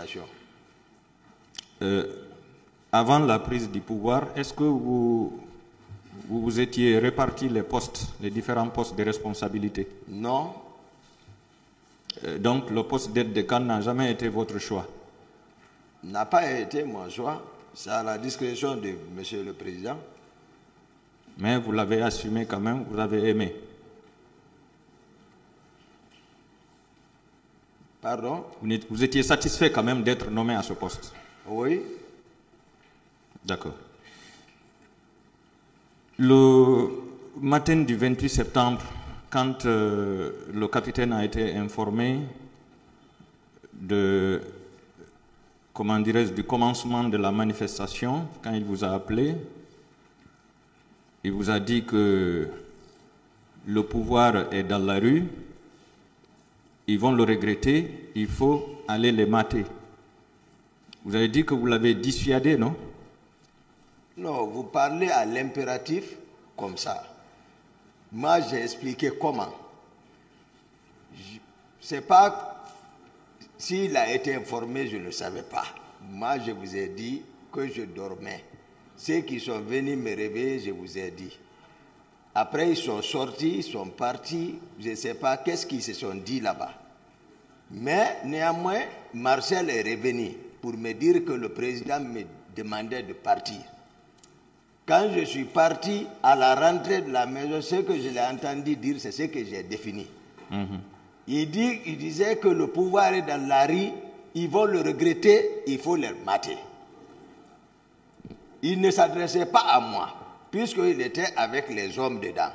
confirmation. Avant la prise du pouvoir, est-ce que vous étiez répartis les postes, les différents postes de responsabilité? Non. Donc le poste d'aide de camp n'a jamais été votre choix? N'a pas été mon choix. C'est à la discrétion de Monsieur le Président. Mais vous l'avez assumé quand même, vous l'avez aimé? Pardon? Vous étiez satisfait quand même d'être nommé à ce poste? Oui. D'accord. Le matin du 28 septembre, quand le capitaine a été informé de, comment dirais-je, du commencement de la manifestation, quand il vous a appelé, il vous a dit que le pouvoir est dans la rue, ils vont le regretter, il faut aller les mater. Vous avez dit que vous l'avez dissuadé, non? Non, vous parlez à l'impératif comme ça. Moi, j'ai expliqué comment. C'est pas s'il a été informé, je ne savais pas. Moi, je vous ai dit que je dormais. Ceux qui sont venus me réveiller, je vous ai dit. Après, ils sont sortis, ils sont partis. Je ne sais pas qu'est-ce qu'ils se sont dit là-bas. Mais néanmoins, Marcel est revenu pour me dire que le président me demandait de partir. Quand je suis parti à la rentrée de la maison, ce que je l'ai entendu dire, c'est ce que j'ai défini. Il disait que le pouvoir est dans la rue, ils vont le regretter, il faut le mater. Il ne s'adressait pas à moi, puisqu'il était avec les hommes dedans.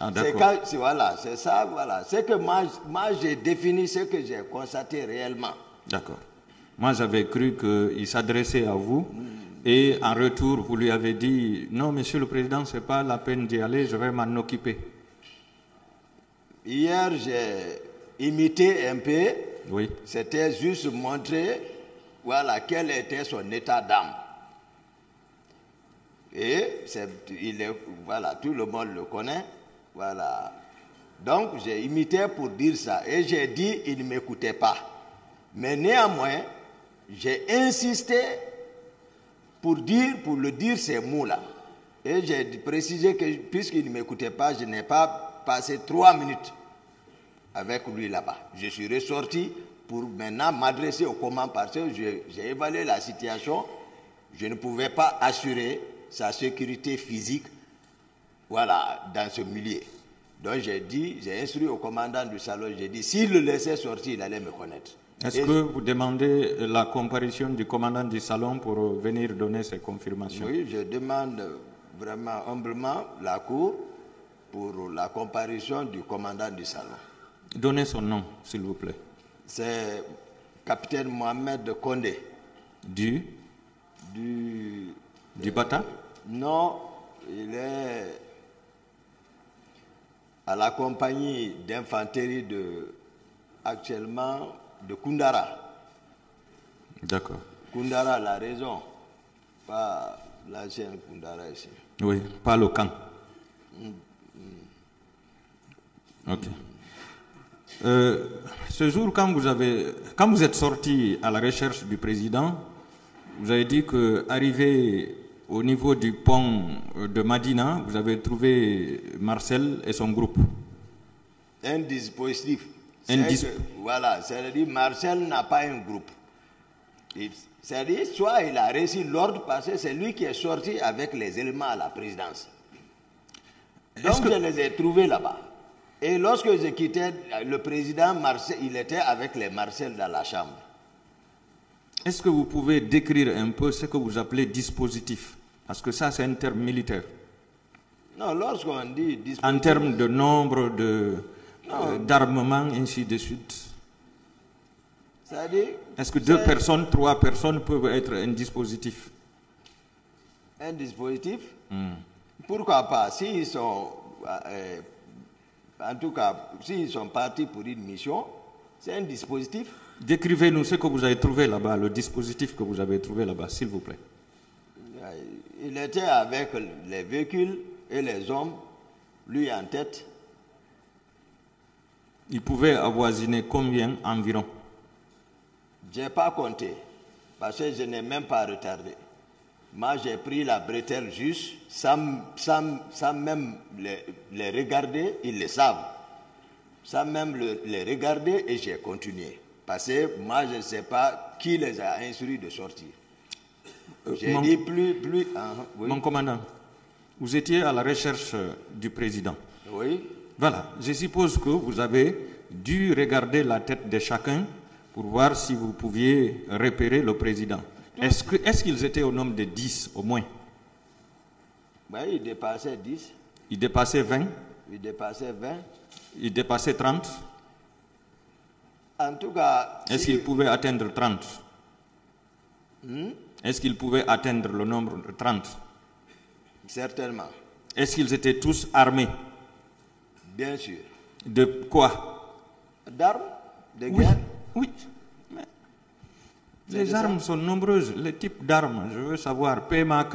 Ah, d'accord. Voilà, c'est ça, voilà. C'est que moi j'ai défini ce que j'ai constaté réellement. D'accord. Moi, j'avais cru qu'il s'adressait à vous. Et en retour, vous lui avez dit, non, monsieur le président, ce n'est pas la peine d'y aller, je vais m'en occuper. Hier, j'ai imité un peu. Oui. C'était juste montrer, voilà, quel était son état d'âme. Et voilà, tout le monde le connaît. Voilà. Donc, j'ai imité pour dire ça. Et j'ai dit, il ne m'écoutait pas. Mais néanmoins, j'ai insisté pour le dire ces mots-là. Et j'ai précisé que puisqu'il ne m'écoutait pas, je n'ai pas passé 3 minutes avec lui là-bas. Je suis ressorti pour maintenant m'adresser au commandant parce que j'ai évalué la situation. Je ne pouvais pas assurer sa sécurité physique, voilà, dans ce milieu. Donc j'ai instruit au commandant du salon, j'ai dit, s'il le laissait sortir, il allait me connaître. Est-ce que vous demandez la comparution du commandant du salon pour venir donner ces confirmations? Oui, je demande vraiment humblement la cour pour la comparution du commandant du salon. Donnez son nom, s'il vous plaît. C'est capitaine Mohamed Kondé. Du Bata? Non, il est à la compagnie d'infanterie actuellement de Koundara. D'accord. Koundara, la raison, pas l'ancienne Koundara ici. Oui, pas le camp. Ok. Ce jour, quand vous êtes sorti à la recherche du président, vous avez dit qu'arrivé au niveau du pont de Madina, vous avez trouvé Marcel et son groupe. Un dispositif. Voilà, c'est-à-dire Marcel n'a pas un groupe. C'est-à-dire, soit il a reçu l'ordre parce que c'est lui qui est sorti avec les éléments à la présidence. Donc je les ai trouvés là-bas. Et lorsque j'ai quitté, le président Marcel, il était avec les Marcel dans la chambre. Est-ce que vous pouvez décrire un peu ce que vous appelez dispositif? Parce que ça, c'est un terme militaire. Non, lorsqu'on dit dispositif... En termes de nombre d'armement, ainsi de suite. C'est-à-dire... Est-ce que 2 personnes, 3 personnes peuvent être un dispositif? Un dispositif? Pourquoi pas? S'ils sont... en tout cas, s'ils sont partis pour une mission, c'est un dispositif. Décrivez-nous ce que vous avez trouvé là-bas, le dispositif que vous avez trouvé là-bas, s'il vous plaît. Il était avec les véhicules et les hommes, lui en tête. Il pouvait avoisiner combien environ? Je n'ai pas compté, parce que je n'ai même pas retardé. Moi, j'ai pris la bretelle juste, sans même les regarder, ils le savent. Sans même les regarder, et j'ai continué. Parce que moi, je ne sais pas qui les a instruits de sortir. J'ai dit plus... oui. Mon commandant, vous étiez à la recherche du président. Oui. Voilà, je suppose que vous avez dû regarder la tête de chacun pour voir si vous pouviez repérer le président. Est-ce qu'ils étaient au nombre de 10 au moins? Oui, ils dépassaient 10. Ils dépassaient 20? Ils dépassaient 20. Ils dépassaient 30? En tout cas... Est-ce qu'ils pouvaient atteindre 30? Est-ce qu'ils pouvaient atteindre le nombre de 30? Certainement. Est-ce qu'ils étaient tous armés? Bien sûr. De quoi? D'armes? De guerre? Oui. Mais les armes sont nombreuses. Les types d'armes, je veux savoir. PMK,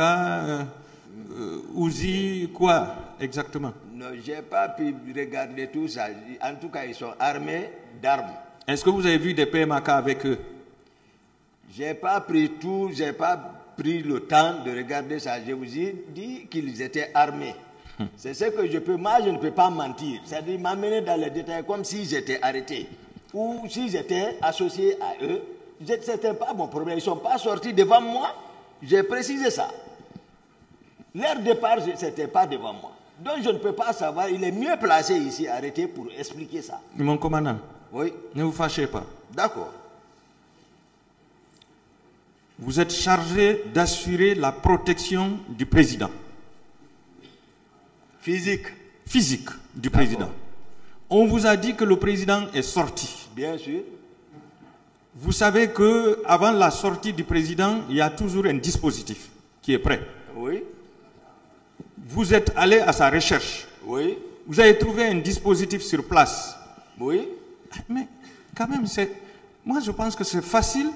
Uzi, quoi exactement? Non, je n'ai pas pu regarder tout ça. En tout cas, ils sont armés d'armes. Est-ce que vous avez vu des PMK avec eux? Je n'ai pas pris tout, je n'ai pas pris le temps de regarder ça. Je vous ai dit qu'ils étaient armés. C'est ce que je peux. Moi, je ne peux pas mentir. C'est-à-dire m'amener dans les détails comme si j'étais arrêté. Ou si j'étais associé à eux. Ce n'était pas mon problème. Ils ne sont pas sortis devant moi. J'ai précisé ça. Leur départ, ce n'était pas devant moi. Donc je ne peux pas savoir. Il est mieux placé ici, arrêté, pour expliquer ça. Mon commandant, oui. Ne vous fâchez pas. D'accord. Vous êtes chargé d'assurer la protection du président. Physique du président. On vous a dit que le président est sorti. Bien sûr. Vous savez qu'avant la sortie du président, il y a toujours un dispositif qui est prêt. Oui. Vous êtes allé à sa recherche. Oui. Vous avez trouvé un dispositif sur place. Oui. Mais quand même, moi je pense que c'est facile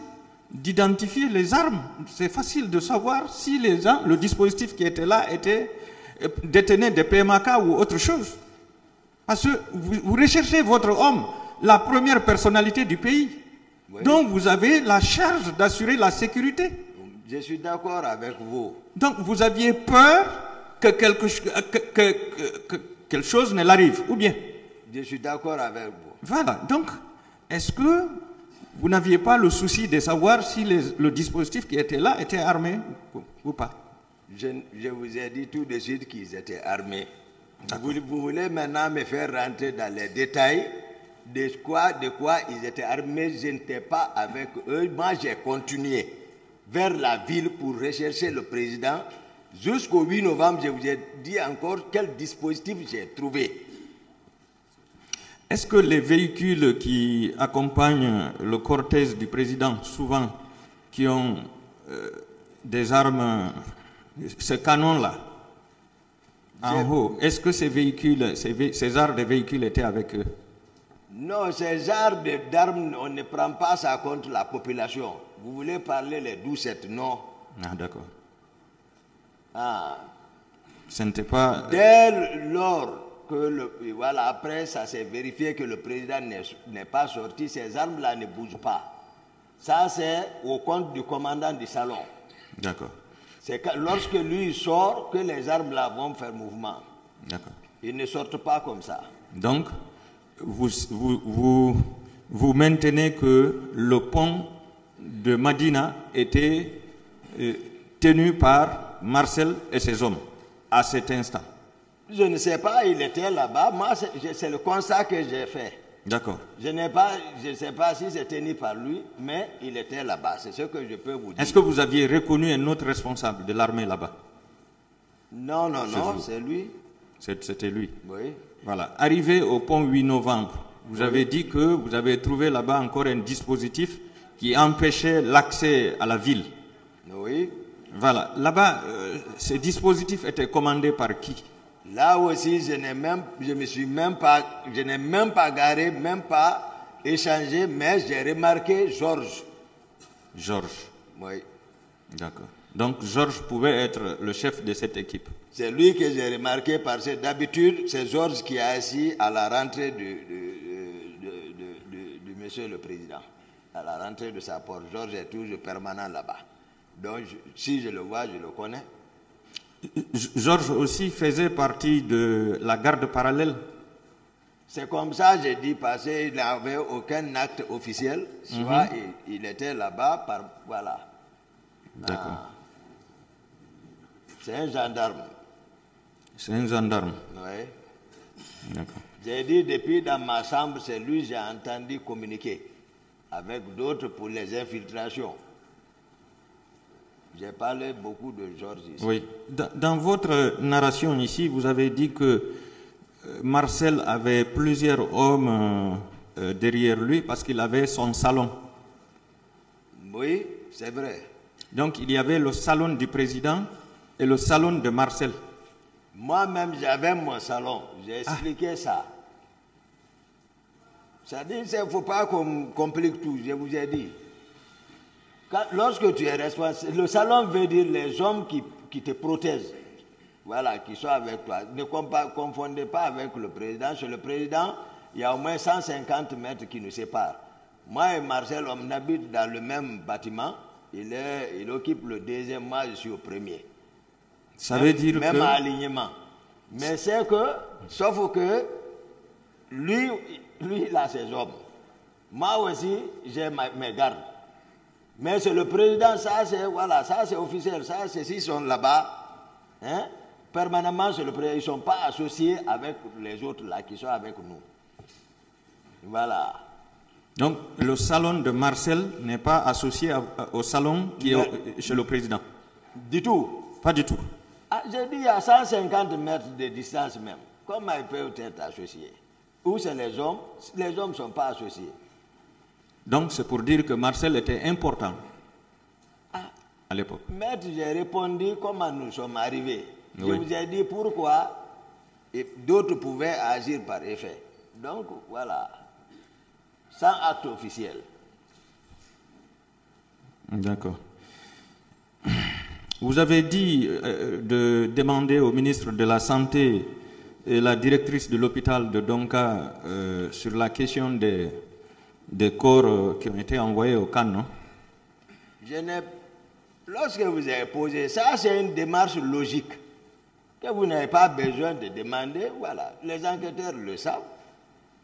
d'identifier les armes. C'est facile de savoir si le dispositif qui était là détenait des PMK ou autre chose. Parce que vous recherchez votre homme, la première personnalité du pays. Oui. Donc vous avez la charge d'assurer la sécurité. Je suis d'accord avec vous. Donc vous aviez peur que quelque chose ne l'arrive, ou bien? Je suis d'accord avec vous. Voilà. Donc, est-ce que vous n'aviez pas le souci de savoir si le dispositif qui était là était armé ou pas? Je vous ai dit tout de suite qu'ils étaient armés. Vous voulez maintenant me faire rentrer dans les détails de quoi ils étaient armés. Je n'étais pas avec eux. Moi, j'ai continué vers la ville pour rechercher le président. Jusqu'au 8 novembre, je vous ai dit encore quel dispositif j'ai trouvé. Est-ce que les véhicules qui accompagnent le cortège du président, souvent, qui ont des armes, ce canon-là, en haut, est-ce que ces véhicules, ces genres de véhicules étaient avec eux? Non, ces genres d'armes, on ne prend pas ça contre la population. Vous voulez parler les 12-7, non? Ah, d'accord. Ah. Ce n'était pas... Dès lors que voilà, après ça s'est vérifié que le président n'est pas sorti, ces armes-là ne bougent pas. Ça, c'est au compte du commandant du salon. D'accord. C'est lorsque lui sort que les armes-là vont faire mouvement. D'accord. Ils ne sortent pas comme ça. Donc, vous maintenez que le pont de Madina était tenu par Marcel et ses hommes à cet instant? Je ne sais pas, il était là-bas. Moi, c'est le constat que j'ai fait. D'accord. Je ne sais pas si c'est tenu par lui, mais il était là-bas. C'est ce que je peux vous dire. Est-ce que vous aviez reconnu un autre responsable de l'armée là-bas? Non, non, non, c'est lui. C'était lui. Oui. Voilà. Arrivé au pont 8 novembre, vous avez dit que vous avez trouvé là-bas encore un dispositif qui empêchait l'accès à la ville. Oui. Voilà. Là-bas, ce dispositif était commandé par qui? Là aussi, je n'ai même pas garé, même pas échangé, mais j'ai remarqué Georges. Georges. Oui. D'accord. Donc Georges pouvait être le chef de cette équipe. C'est lui que j'ai remarqué parce que d'habitude, c'est Georges qui est assis à la rentrée du monsieur le président. à la rentrée de sa porte. Georges est toujours permanent là-bas. Donc, si je le vois, je le connais. Georges aussi faisait partie de la garde parallèle. C'est comme ça, j'ai dit, parce qu'il n'avait aucun acte officiel. Soit il était là-bas, voilà. D'accord. C'est un gendarme. C'est un gendarme. Oui. D'accord. J'ai dit, depuis dans ma chambre, c'est lui que j'ai entendu communiquer avec d'autres pour les infiltrations. J'ai parlé beaucoup de Georges ici. Oui. Dans votre narration ici, vous avez dit que Marcel avait plusieurs hommes derrière lui parce qu'il avait son salon. Oui, c'est vrai. Donc il y avait le salon du président et le salon de Marcel. Moi-même, j'avais mon salon. J'ai expliqué ça. Ça dit, il ne faut pas qu'on complique tout, je vous ai dit. Lorsque tu es responsable, le salon veut dire les hommes qui te protègent. Voilà, qui sont avec toi. Ne confondez pas avec le président. Chez le président, il y a au moins 150 mètres qui nous séparent. Moi et Marcel, on habite dans le même bâtiment. Il occupe le deuxième, moi je suis au premier. Ça veut dire même que... à alignement. Mais c'est que, sauf que, lui, il a ses hommes. Moi aussi, j'ai mes gardes. Mais c'est le président, ça c'est, voilà, ça c'est officiel, ça c'est, s'ils sont là-bas, hein, permanemment, c'est le président, ils ne sont pas associés avec les autres là, qui sont avec nous. Voilà. Donc, le salon de Marcel n'est pas associé au salon qui est chez le président? Du tout. Pas du tout. Ah, j'ai dit, il y a 150 mètres de distance même. Comment ils peuvent être associés? Où c'est les hommes ne sont pas associés. Donc, c'est pour dire que Marcel était important à l'époque. Maître, j'ai répondu comment nous sommes arrivés. Oui. Je vous ai dit pourquoi d'autres pouvaient agir par effet. Donc, voilà. Sans acte officiel. D'accord. Vous avez dit de demander au ministre de la Santé et la directrice de l'hôpital de Donka sur la question des corps qui ont été envoyés au camp, non? Lorsque vous avez posé ça, c'est une démarche logique que vous n'avez pas besoin de demander. Voilà, les enquêteurs le savent.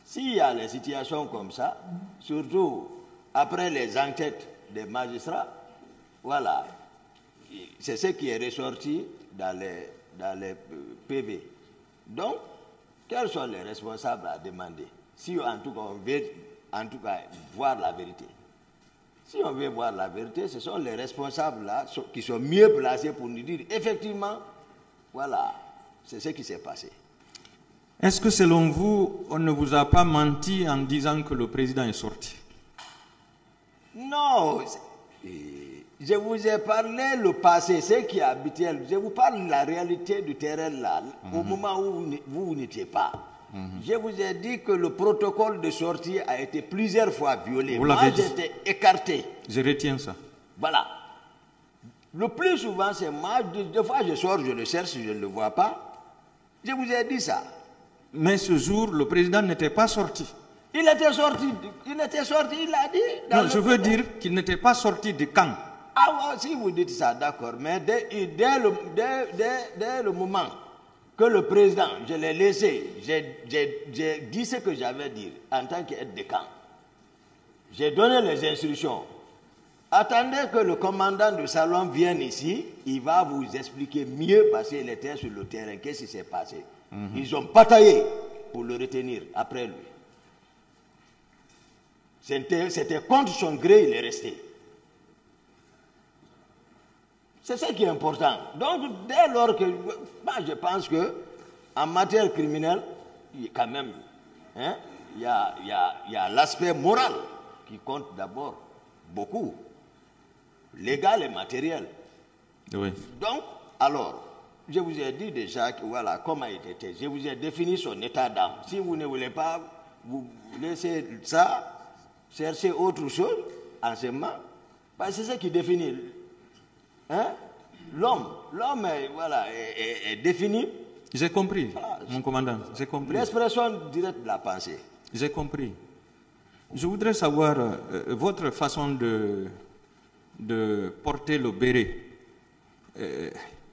S'il y a des situations comme ça, surtout après les enquêtes des magistrats, voilà, c'est ce qui est ressorti dans les PV. Donc, quels sont les responsables à demander? Si en tout cas on veut voir la vérité. Si on veut voir la vérité, ce sont les responsables là qui sont mieux placés pour nous dire effectivement, voilà, c'est ce qui s'est passé. Est-ce que selon vous, on ne vous a pas menti en disant que le président est sorti? Non, je vous ai parlé le passé, ce qui est habituel. Je vous parle de la réalité du terrain là, au moment où vous n'étiez pas. Je vous ai dit que le protocole de sortie a été plusieurs fois violé. Moi, j'étais écarté. Je retiens ça. Voilà. Le plus souvent, c'est moi. Des fois, je sors, je le cherche, je ne le vois pas. Je vous ai dit ça. Mais ce jour, le président n'était pas sorti. Il était sorti, il a dit. Non, je veux dire qu'il n'était pas sorti du camp. Ah, si vous dites ça, d'accord. Mais dès le moment que le président, je l'ai laissé, j'ai dit ce que j'avais à dire en tant qu'aide de camp. J'ai donné les instructions. Attendez que le commandant du salon vienne ici, il va vous expliquer mieux parce qu'il était sur le terrain, qu'est-ce qui s'est passé. Ils ont bataillé pour le retenir après lui. C'était contre son gré, il est resté. C'est ce qui est important. Donc, dès lors que... Moi, je pense qu'en matière criminelle, quand même, hein, il y a l'aspect moral qui compte d'abord beaucoup. Légal et matériel. Oui. Donc, alors, je vous ai dit déjà que voilà comment il était. Je vous ai défini son état d'âme. Si vous ne voulez pas, vous laissez ça, chercher autre chose, enseignement, parce que c'est ce qui définit. Hein? L'homme est défini. J'ai compris, mon commandant, j'ai compris. L'expression directe de la pensée. J'ai compris. Je voudrais savoir votre façon de porter le béret.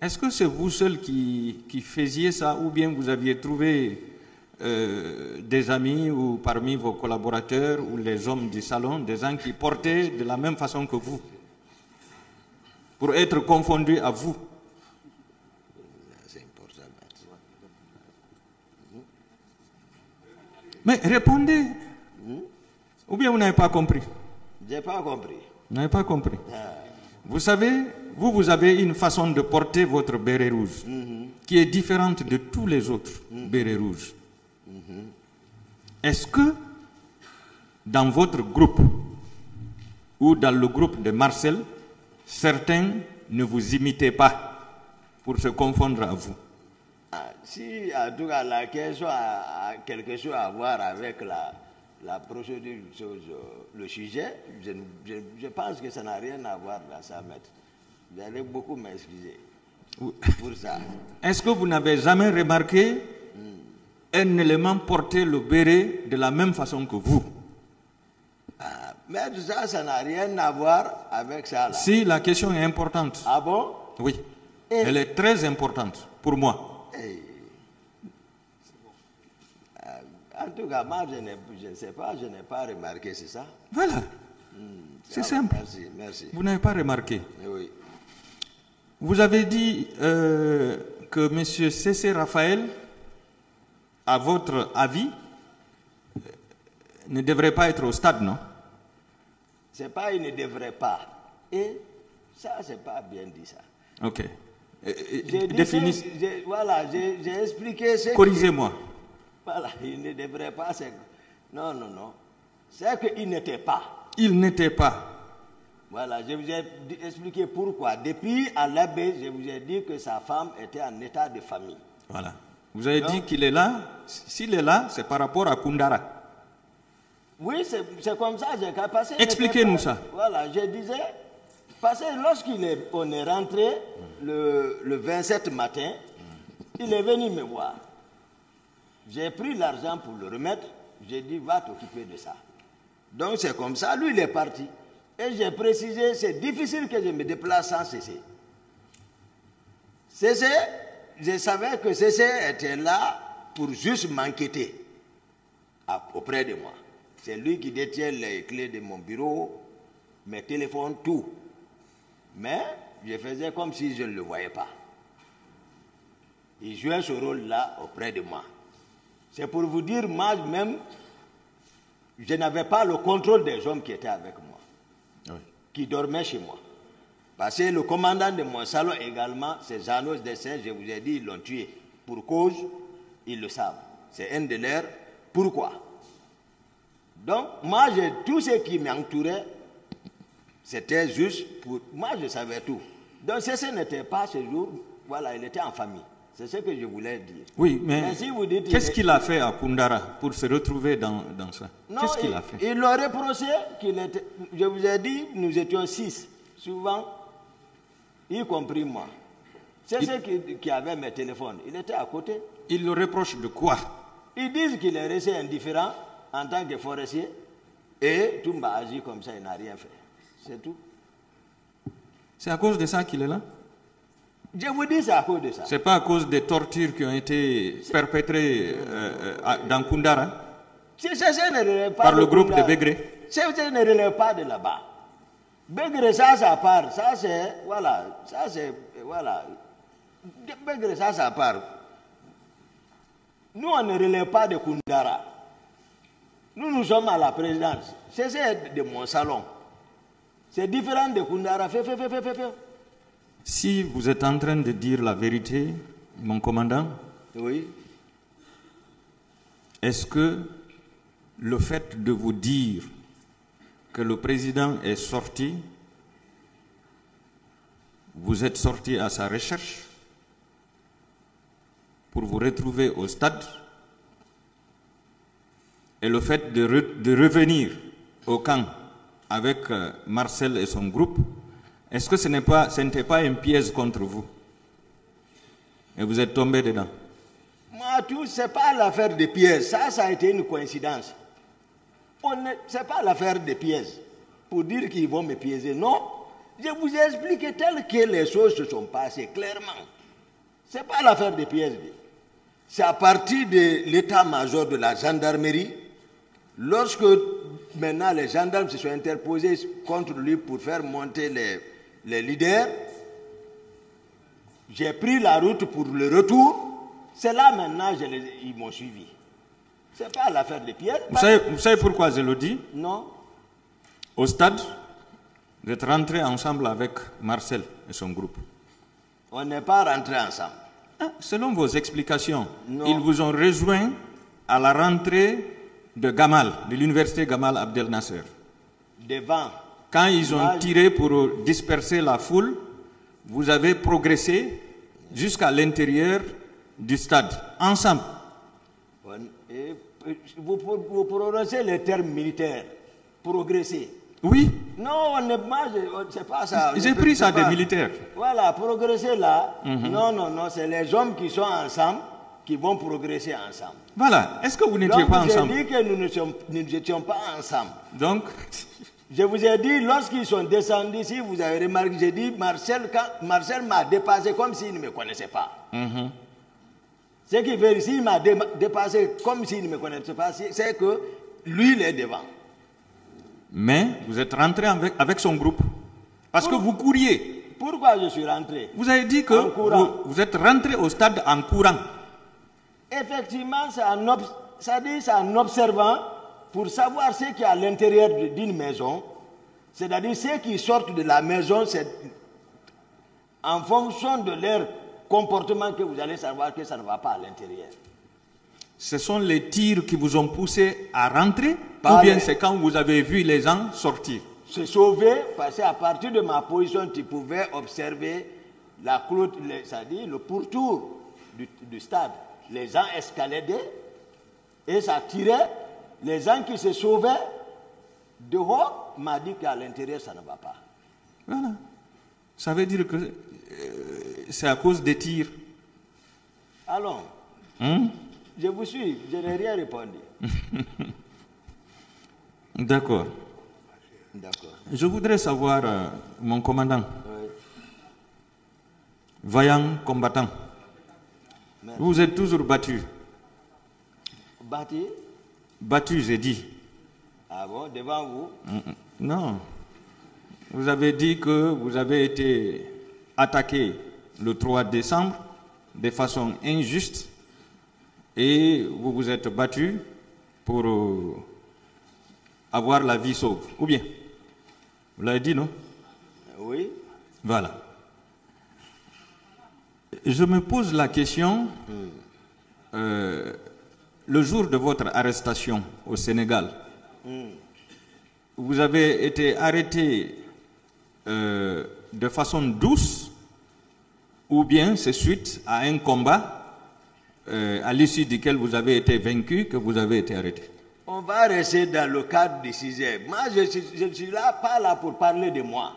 Est-ce que c'est vous seul qui faisiez ça ou bien vous aviez trouvé des amis ou parmi vos collaborateurs ou les hommes du salon, des gens qui portaient de la même façon que vous pour être confondus à vous? C'est important. Mais répondez. Ou bien vous n'avez pas compris? Je n'ai pas compris. Vous n'avez pas compris. Vous savez, vous avez une façon de porter votre béret rouge qui est différente de tous les autres bérets rouges. Est-ce que dans votre groupe ou dans le groupe de Marcel, certains ne vous imitaient pas pour se confondre à vous? Si en tout cas la question a quelque chose à voir avec la procédure, le sujet, je pense que ça n'a rien à voir dans ça, maître. Vous allez beaucoup m'excuser pour ça. Est-ce que vous n'avez jamais remarqué un élément porter le béret de la même façon que vous? Mais ça n'a rien à voir avec ça. Là. Si, la question est importante. Ah bon? Oui. Elle est très importante pour moi. En tout cas, moi, je ne sais pas, je n'ai pas remarqué, c'est ça? Voilà. C'est simple. Merci, merci. Vous n'avez pas remarqué. Oui. Vous avez dit que M. C.C. Raphaël, à votre avis, ne devrait pas être au stade, non? C'est pas il ne devrait pas. Et ça, c'est pas bien dit ça. Ok. Voilà, j'ai expliqué ce Corrigez-moi. Voilà, il ne devrait pas. Non, non, non. C'est qu'il n'était pas. Il n'était pas. Voilà, je vous ai expliqué pourquoi. Depuis à l'abbé, je vous ai dit que sa femme était en état de famille. Voilà. Vous avez dit qu'il est là. S'il est là, c'est par rapport à Koundara. Oui, c'est comme ça. J'ai passé. Expliquez-nous ça. Voilà, je disais, parce que on est rentré le 27 matin, il est venu me voir. J'ai pris l'argent pour le remettre. J'ai dit, va t'occuper de ça. Donc c'est comme ça. Lui, il est parti. Et j'ai précisé, c'est difficile que je me déplace sans Cécé. Cécé, je savais que Cécé était là pour juste m'enquêter auprès de moi. C'est lui qui détient les clés de mon bureau, mes téléphones, tout. Mais je faisais comme si je ne le voyais pas. Il jouait ce rôle-là auprès de moi. C'est pour vous dire, moi-même, je n'avais pas le contrôle des hommes qui étaient avec moi, oui, qui dormaient chez moi. Parce que le commandant de mon salon également, c'est Janos Dessin, je vous ai dit, ils l'ont tué. Pour cause, ils le savent. C'est un de leurs. Pourquoi? Donc, moi, tout ce qui m'entourait, c'était juste pour... Moi, je savais tout. Donc, ce n'était pas ce jour, voilà, il était en famille. C'est ce que je voulais dire. Oui, mais si qu'est-ce qu'il a fait à Koundara pour se retrouver dans ça? Qu'est-ce qu'il a fait? Il leur reproché qu'il était... Je vous ai dit, nous étions 6, souvent, y compris moi. C'est ceux qui avaient mes téléphones. Il était à côté. Il le reproche de quoi? Ils disent qu'il est resté indifférent en tant que forestier et Toumba a agi comme ça, il n'a rien fait. C'est tout. C'est à cause de ça qu'il est là? Je vous dis, c'est à cause de ça. C'est pas à cause des tortures qui ont été perpétrées dans Koundara par le groupe de Begré? Ça ne relève pas de là-bas. Begré, ça part. Ça, c'est... Voilà. Ça, c'est... Voilà. Begré, ça part. Nous, on ne relève pas de Koundara. Nous sommes à la présidence. C'est de mon salon. C'est différent de Koundara. Fais. Si vous êtes en train de dire la vérité, mon commandant, oui, est-ce que le fait de vous dire que le président est sorti, vous êtes sorti à sa recherche pour vous retrouver au stade, et le fait de revenir au camp avec Marcel et son groupe, est-ce que ce n'était pas un piège contre vous? Et vous êtes tombé dedans? Moi, ce n'est pas l'affaire de piège. Ça a été une coïncidence. Ce n'est pas l'affaire des pièges. Pour dire qu'ils vont me piéger, non. Je vous ai expliqué tel que les choses se sont passées clairement. Ce n'est pas l'affaire des pièges. C'est à partir de l'état-major de la gendarmerie, lorsque maintenant les gendarmes se sont interposés contre lui pour faire monter les leaders, j'ai pris la route pour le retour. C'est là maintenant ils m'ont suivi. Ce n'est pas l'affaire des pièges. Vous savez pourquoi je le dis? Non. Au stade, vous êtes rentrés ensemble avec Marcel et son groupe. On n'est pas rentrés ensemble. Selon vos explications, non. Ils vous ont rejoint à la rentrée de Gamal, de l'université Gamal Abdel Nasser. Devant. Quand ils ont tiré pour disperser la foule, vous avez progressé jusqu'à l'intérieur du stade, ensemble. Vous prononcez les termes militaires. Progresser. Oui. Non, c'est pas ça. J'ai pris ça des militaires. Voilà, progresser là. Non, c'est les hommes qui sont ensemble qui vont progresser ensemble. Voilà. Est-ce que vous n'étiez pas ensemble? J'ai dit que nous n'étions pas ensemble. Donc, je vous ai dit, lorsqu'ils sont descendus ici, vous avez remarqué, j'ai dit, Marcel m'a dépassé comme s'il ne me connaissait pas. Ce qui veut dire, s'il m'a dépassé comme s'il ne me connaissait pas, c'est que lui, il est devant. Mais vous êtes rentré avec son groupe. Parce que vous couriez. Pourquoi je suis rentré? Vous avez dit que vous êtes rentré au stade en courant. Effectivement, c'est en observant pour savoir ce qu'il y a à l'intérieur d'une maison. C'est-à-dire ceux qui sortent de la maison, c'est en fonction de leur comportement que vous allez savoir que ça ne va pas à l'intérieur. Ce sont les tirs qui vous ont poussé à rentrer ou bien c'est quand vous avez vu les gens sortir? Se sauver, parce qu'à partir de ma position, tu pouvais observer la clôture, c'est-à-dire le pourtour du stade. Les gens escaladaient et ça tirait. Les gens qui se sauvaient dehors m'ont dit qu'à l'intérieur, ça ne va pas. Voilà. Ça veut dire que c'est à cause des tirs. Allons. Je vous suis, je n'ai rien répondu. D'accord. Je voudrais savoir, mon commandant, vaillant combattant, merci. Vous êtes toujours battu. Battu? Battu, j'ai dit. Ah bon, devant vous? Non. Vous avez dit que vous avez été attaqué le 3 décembre de façon injuste et vous vous êtes battu pour avoir la vie sauve. Ou bien? Vous l'avez dit, non? Oui. Voilà. Je me pose la question, le jour de votre arrestation au Sénégal, vous avez été arrêté de façon douce ou bien c'est suite à un combat à l'issue duquel vous avez été vaincu que vous avez été arrêté? On va rester dans le cadre du sujet. Moi, je ne suis là, pas là pour parler de moi.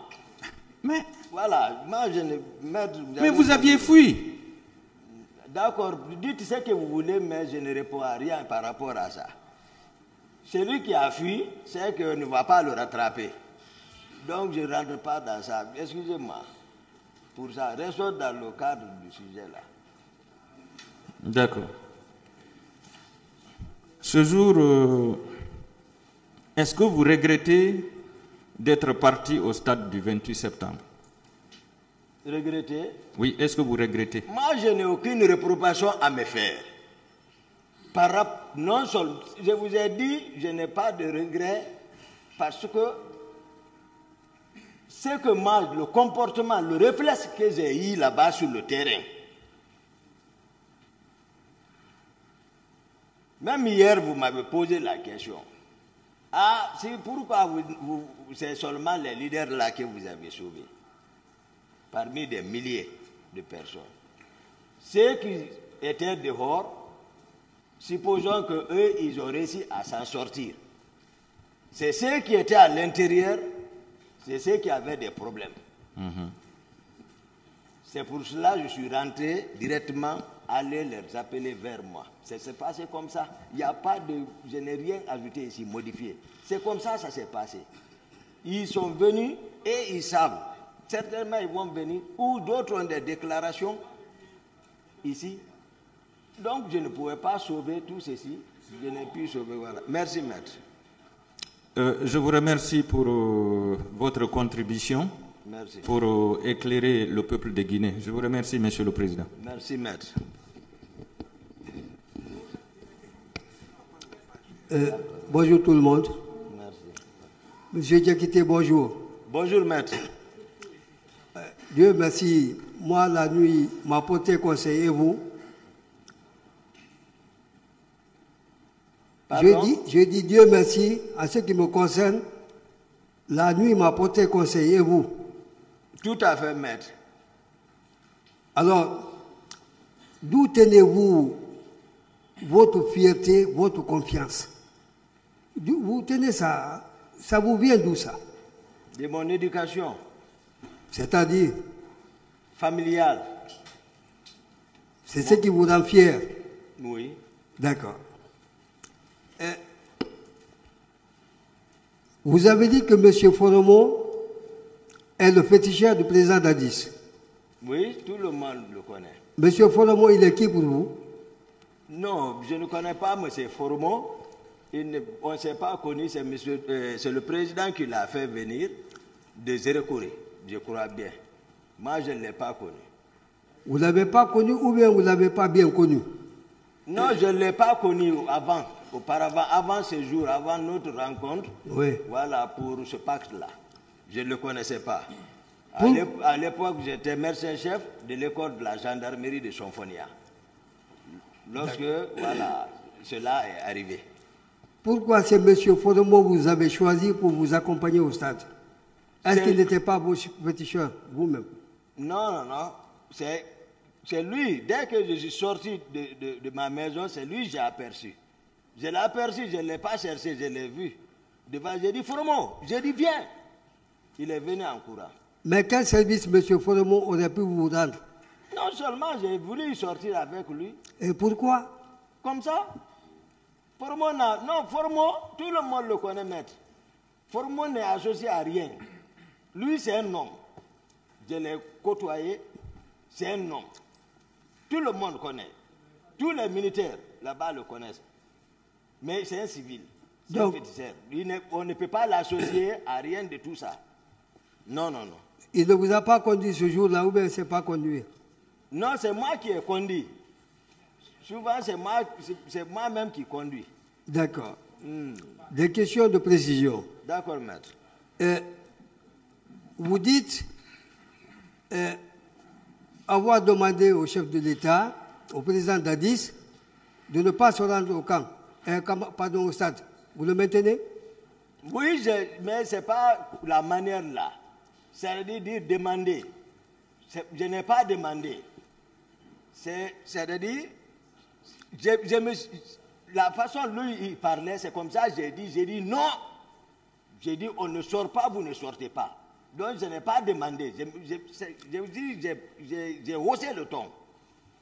Mais voilà, moi je ne... Mais vous aviez fui. D'accord, dites ce que vous voulez, mais je ne réponds à rien par rapport à ça. Celui qui a fui, c'est qu'on ne va pas le rattraper. Donc je ne rentre pas dans ça. Excusez-moi pour ça. Restons dans le cadre du sujet là. D'accord. Ce jour, est-ce que vous regrettez d'être parti au stade du 28 septembre? Regretter? Oui, est-ce que vous regrettez? Moi, je n'ai aucune réprobation à me faire. Non seulement, je vous ai dit, je n'ai pas de regret parce que c'est que moi, le comportement, le réflexe que j'ai eu là-bas sur le terrain, même hier, vous m'avez posé la question. Ah, c'est pourquoi c'est seulement les leaders là que vous avez sauvés, parmi des milliers de personnes. Ceux qui étaient dehors, supposons qu'eux, ils ont réussi à s'en sortir. C'est ceux qui étaient à l'intérieur, c'est ceux qui avaient des problèmes. C'est pour cela que je suis rentré directement, aller les appeler vers moi. C'est passé comme ça. Il n'y a pas de... Je n'ai rien ajouté ici, modifié. C'est comme ça ça s'est passé. Ils sont venus et ils savent. Certainement, ils vont venir. Ou d'autres ont des déclarations ici. Donc, je ne pouvais pas sauver tout ceci. Je n'ai pu sauver. Voilà. Merci, maître. Je vous remercie pour votre contribution. Merci. Pour éclairer le peuple de Guinée. Je vous remercie, Monsieur le Président. Merci, maître. Bonjour tout le monde. Merci. Monsieur Diakité, bonjour. Bonjour, maître. Dieu merci. Moi, la nuit, m'a porté conseil et vous. Je dis Dieu merci en ce qui me concerne. La nuit m'a porté conseil et vous. Tout à fait, maître. Alors, d'où tenez-vous votre fierté, votre confiance? Vous tenez ça, ça vous vient d'où ça? De mon éducation. C'est-à-dire? Familiale. C'est ce qui vous rend fier? Oui. D'accord. Vous avez dit que M. Foromo est le féticheur du président Dadis. Oui, tout le monde le connaît. M. Foromo, il est qui pour vous? Non, je ne connais pas M. Foromo. On ne s'est pas connu, c'est le président qui l'a fait venir de Zérekoré, je crois bien. Moi, je ne l'ai pas connu. Vous ne l'avez pas connu ou bien vous ne l'avez pas bien connu? Non, je ne l'ai pas connu auparavant, avant ce jour, avant notre rencontre. Oui. Voilà, pour ce pacte-là. Je ne le connaissais pas. À l'époque, j'étais médecin-chef de l'école de la gendarmerie de Sonfonia. Lorsque, voilà, cela est arrivé. Pourquoi c'est M. Foromo que vous avez choisi pour vous accompagner au stade? Est-ce qu'il n'était pas vos féticheurs, vous-même? Non. C'est lui. Dès que je suis sorti de ma maison, c'est lui que j'ai aperçu. Je l'ai aperçu, je ne l'ai pas cherché, je l'ai vu. Devant, j'ai dit, Foromo, j'ai dit, viens. Il est venu en courant. Mais quel service M. Foromo aurait pu vous rendre? Non seulement j'ai voulu sortir avec lui. Et pourquoi? Comme ça. Foromo, non, Foromo, tout le monde le connaît, maître. Foromo n'est associé à rien. Lui, c'est un homme. Je l'ai côtoyé, c'est un homme. Tout le monde connaît. Tous les militaires là-bas le connaissent. Mais c'est un civil. C'est un féticheur. On ne peut pas l'associer à rien de tout ça. Non. Il ne vous a pas conduit ce jour-là ou bien il ne s'est pas conduit? Non, c'est moi qui ai conduit. Souvent, c'est moi-même qui conduis. D'accord. Des questions de précision. D'accord, maître. Vous dites avoir demandé au chef de l'État, au président Dadis, de ne pas se rendre au camp, pardon, au stade. Vous le maintenez? Oui, mais ce n'est pas la manière là. C'est-à-dire demander. Je n'ai pas demandé. C'est-à-dire, la façon dont lui il parlait, c'est comme ça, j'ai dit non. J'ai dit on ne sort pas, vous ne sortez pas. Donc je n'ai pas demandé. J'ai haussé le ton,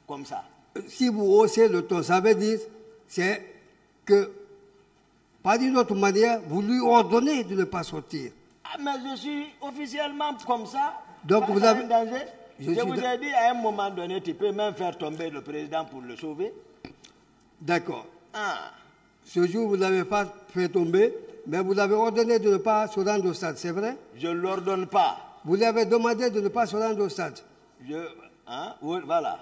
comme ça. Si vous haussez le ton, ça veut dire c'est que, par une autre manière, vous lui ordonnez de ne pas sortir. Ah, mais je suis officiellement comme ça. Donc vous avez... un danger. Je vous ai dit à un moment donné, tu peux même faire tomber le président pour le sauver. D'accord. Ah. Ce jour, vous ne l'avez pas fait tomber, mais vous l'avez ordonné de ne pas se rendre au stade, c'est vrai? Je ne l'ordonne pas. Vous lui avez demandé de ne pas se rendre au stade. Oui, voilà.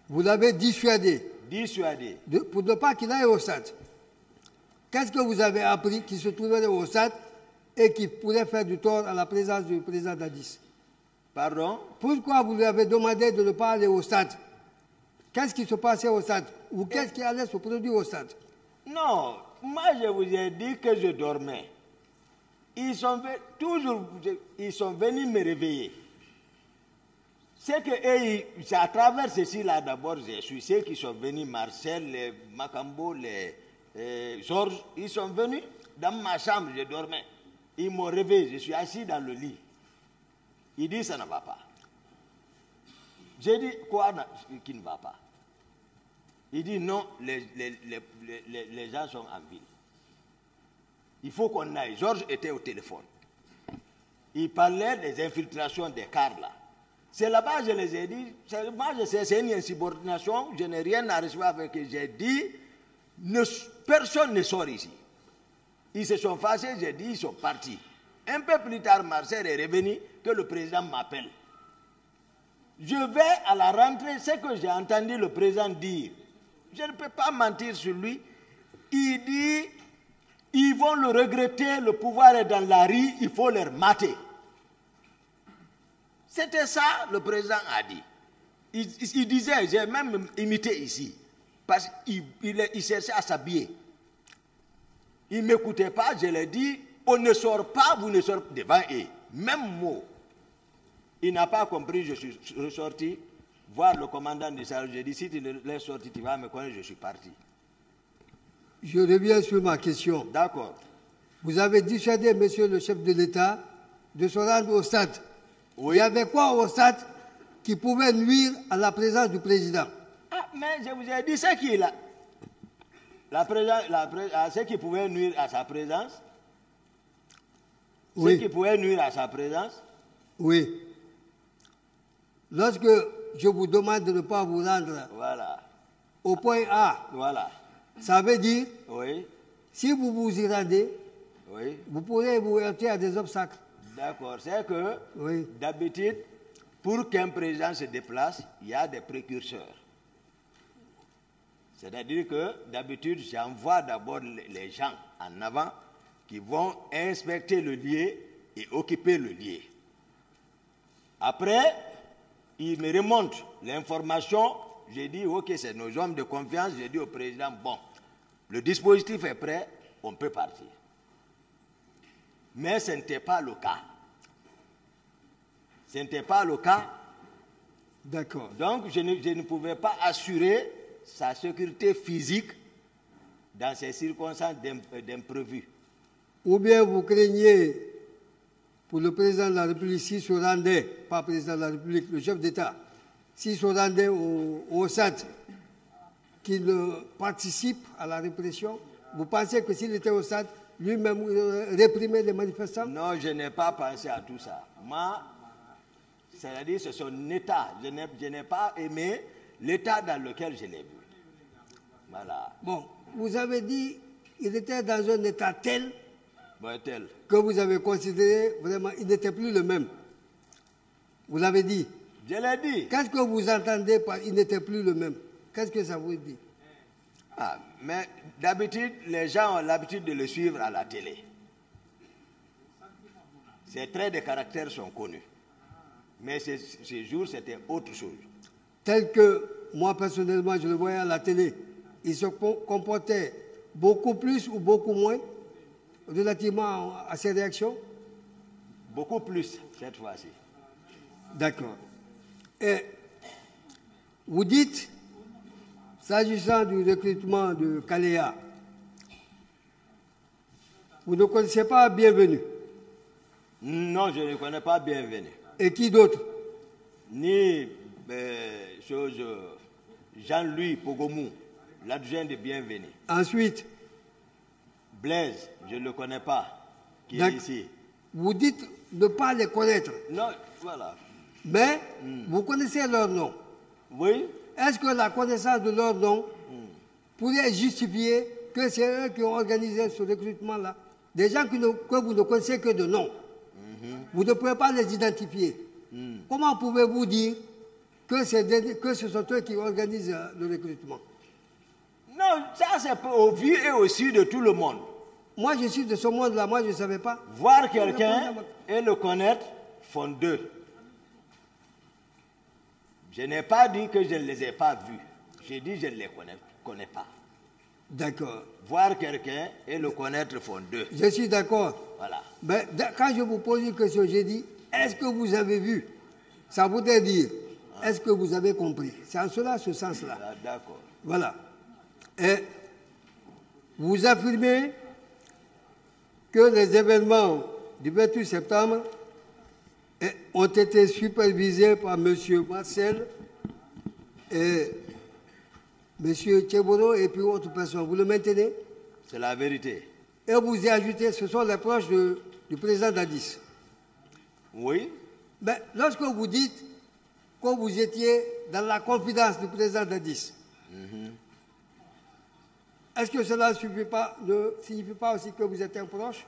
Vous l'avez dissuadé. Dissuadé. Pour ne pas qu'il aille au stade. Qu'est-ce que vous avez appris qu'il se trouverait au stade et qui pourrait faire du tort à la présence du président Dadis? Pardon? Pourquoi vous lui avez demandé de ne pas aller au stade? Qu'est-ce qui se passait au stade? Ou qu'est-ce qui allait se produire au stade? Non, moi je vous ai dit que je dormais. Ils sont venus me réveiller. C'est à travers ceci là d'abord, je suis ceux qui sont venus, Marcel, les Macambo, les Georges, ils sont venus dans ma chambre, je dormais. Ils m'ont réveillé, je suis assis dans le lit. Il dit ça ne va pas. J'ai dit, quoi qui ne va pas? Il dit, non, les gens sont en ville. Il faut qu'on aille. Georges était au téléphone. Il parlait des infiltrations des cars là. C'est là-bas que je les ai dit, moi je sais, c'est une insubordination, je n'ai rien à recevoir avec eux. J'ai dit, personne ne sort ici. Ils se sont fâchés, j'ai dit, ils sont partis. Un peu plus tard, Marcel est revenu, que le président m'appelle. Je vais à la rentrée, ce que j'ai entendu le président dire. Je ne peux pas mentir sur lui. Il dit, ils vont le regretter, le pouvoir est dans la rue, il faut leur mater. C'était ça, le président a dit. Il disait, j'ai même imité ici, parce qu'il cherchait à s'habiller. Il ne m'écoutait pas, je l'ai dit, on ne sort pas, vous ne sortez pas devant eux. Même mot. Il n'a pas compris, je suis ressorti, voir le commandant de salle, j'ai dit, si tu l'es sorti, tu vas me connaître, je suis parti. Je reviens sur ma question. D'accord. Vous avez dissuadé, monsieur le chef de l'État, de se rendre au stade. Oui. Il y avait quoi au stade qui pouvait nuire à la présence du président? Ah, mais je vous ai dit, c'est qui là? Ce qui pouvait nuire à sa présence? Oui. Ce qui pouvait nuire à sa présence? Oui. Lorsque je vous demande de ne pas vous rendre Voilà. au point A, Voilà. ça veut dire, Oui. si vous vous y rendez, Oui. vous pourrez vous heurter à des obstacles. D'accord. C'est que, Oui. d'habitude, pour qu'un président se déplace, il y a des précurseurs. C'est-à-dire que, d'habitude, j'envoie d'abord les gens en avant qui vont inspecter le lieu et occuper le lieu. Après, ils me remontent l'information. J'ai dit, ok, c'est nos hommes de confiance. J'ai dit au président, bon, le dispositif est prêt, on peut partir. Mais ce n'était pas le cas. Ce n'était pas le cas. D'accord. Donc, je ne pouvais pas assurer sa sécurité physique dans ces circonstances d'imprévu. Ou bien vous craignez pour le président de la République, s'il se rendait, pas président de la République, le chef d'État, s'il se rendait au SAD, qu'il participe à la répression, vous pensez que s'il était au SAD, lui-même réprimer les manifestants? Non, je n'ai pas pensé à tout ça. Moi, c'est-à-dire c'est son état. Je n'ai pas aimé l'état dans lequel je l'ai vu. Voilà. Bon, vous avez dit qu'il était dans un état tel Bon, tel. que vous avez considéré vraiment il n'était plus le même. Vous l'avez dit. Je l'ai dit. Qu'est-ce que vous entendez par il n'était plus le même? Qu'est-ce que ça vous dit? Ah, mais d'habitude, les gens ont l'habitude de le suivre à la télé. Ses traits de caractère sont connus. Mais ces jours, c'était autre chose. Tel que moi, personnellement, je le voyais à la télé, il se comportait beaucoup plus ou beaucoup moins relativement à ses réactions? Beaucoup plus, cette fois-ci. D'accord. Et vous dites, s'agissant du recrutement de Kaléa, vous ne connaissez pas Bienvenu? Non, je ne connais pas Bienvenu. Et qui d'autre? Ni Jean-Louis Pogomou, l'adjoint de Bienvenu. Ensuite, Blaise, je ne le connais pas, qui est ici. Vous dites ne pas les connaître. Non, voilà. Mais vous connaissez leur nom. Oui. Est-ce que la connaissance de leur nom pourrait justifier que c'est eux qui ont organisé ce recrutement-là? Des gens que vous ne connaissez que de nom. Vous ne pouvez pas les identifier. Comment pouvez-vous dire que ce sont eux qui organisent le recrutement? Non, ça c'est au vu et au su de tout le monde. Moi, je suis de ce monde-là, moi je ne savais pas. Voir quelqu'un et le connaître font deux. Je n'ai pas dit que je ne les ai pas vus. J'ai dit que je ne les connais pas. D'accord. Voir quelqu'un et le connaître font deux. Je suis d'accord. Voilà. Mais quand je vous pose une question, j'ai dit, est-ce que vous avez vu? Ça voudrait dire, est-ce que vous avez compris? C'est en cela, ce sens-là. Ah, d'accord. Voilà. Et vous affirmez que les événements du 28 septembre ont été supervisés par M. Marcel Et Monsieur Tcheboro et puis autre personne, vous le maintenez? C'est la vérité. Et vous y ajoutez, ce sont les proches du président Dadis. Oui. Mais lorsque vous dites que vous étiez dans la confidence du président Dadis, est-ce que cela ne signifie pas aussi que vous êtes un proche?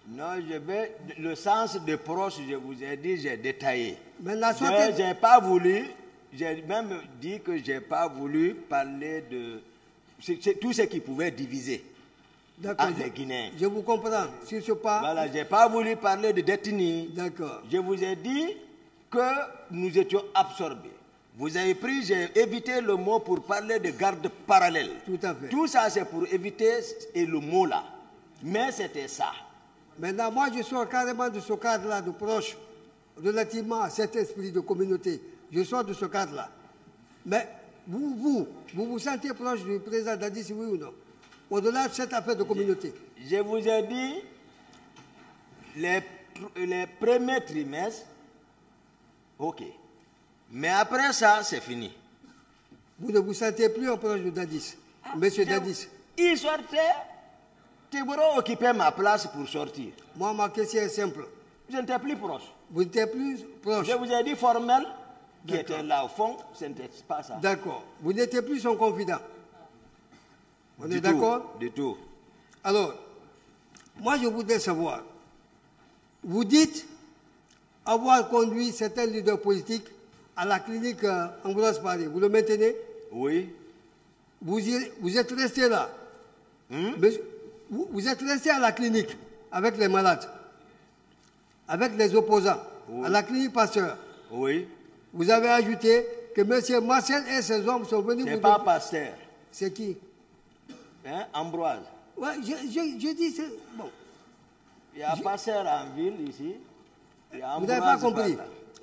Non, le sens de proche, je vous ai dit, j'ai détaillé. Mais la j'ai pas voulu, j'ai même dit que je n'ai pas voulu parler de tout ce qui pouvait diviser les Guinéens. Je vous comprends. Sur ce pas. Voilà, je n'ai pas voulu parler de détenus. D'accord. Je vous ai dit que nous étions absorbés. Vous avez pris, j'ai évité le mot pour parler de garde parallèle. Tout à fait. Tout ça, c'est pour éviter le mot là. Mais c'était ça. Maintenant, moi, je sors carrément de ce cadre-là de proche, relativement à cet esprit de communauté. Je sors de ce cadre-là. Mais vous vous sentez proche du président Dadis, oui ou non? Au-delà de cette affaire de communauté. Je vous ai dit, les premiers trimestres, ok. Mais après ça, c'est fini. Vous ne vous sentez plus en proche de Dadis, monsieur Dadis? Il sortait, Teboro occupait ma place pour sortir. Moi, ma question est simple. Je n'étais plus proche. Vous n'étiez plus proche? Je vous ai dit formel, qui était là au fond, ce n'était pas ça. D'accord. Vous n'étiez plus son confident. On est d'accord? Du tout. Alors, moi je voudrais savoir, vous dites avoir conduit certains leaders politiques à la clinique Ambroise Paré. Vous le maintenez? Oui. Vous êtes resté là. Vous êtes resté à la clinique avec les malades, avec les opposants, à la clinique Pasteur. Oui. Vous avez ajouté que M. Marcel et ses hommes sont venus... C'est pas Pasteur. C'est qui? Hein? Ambroise. Ouais, je dis... Bon. Il y a Pasteur en ville ici. Vous n'avez pas compris.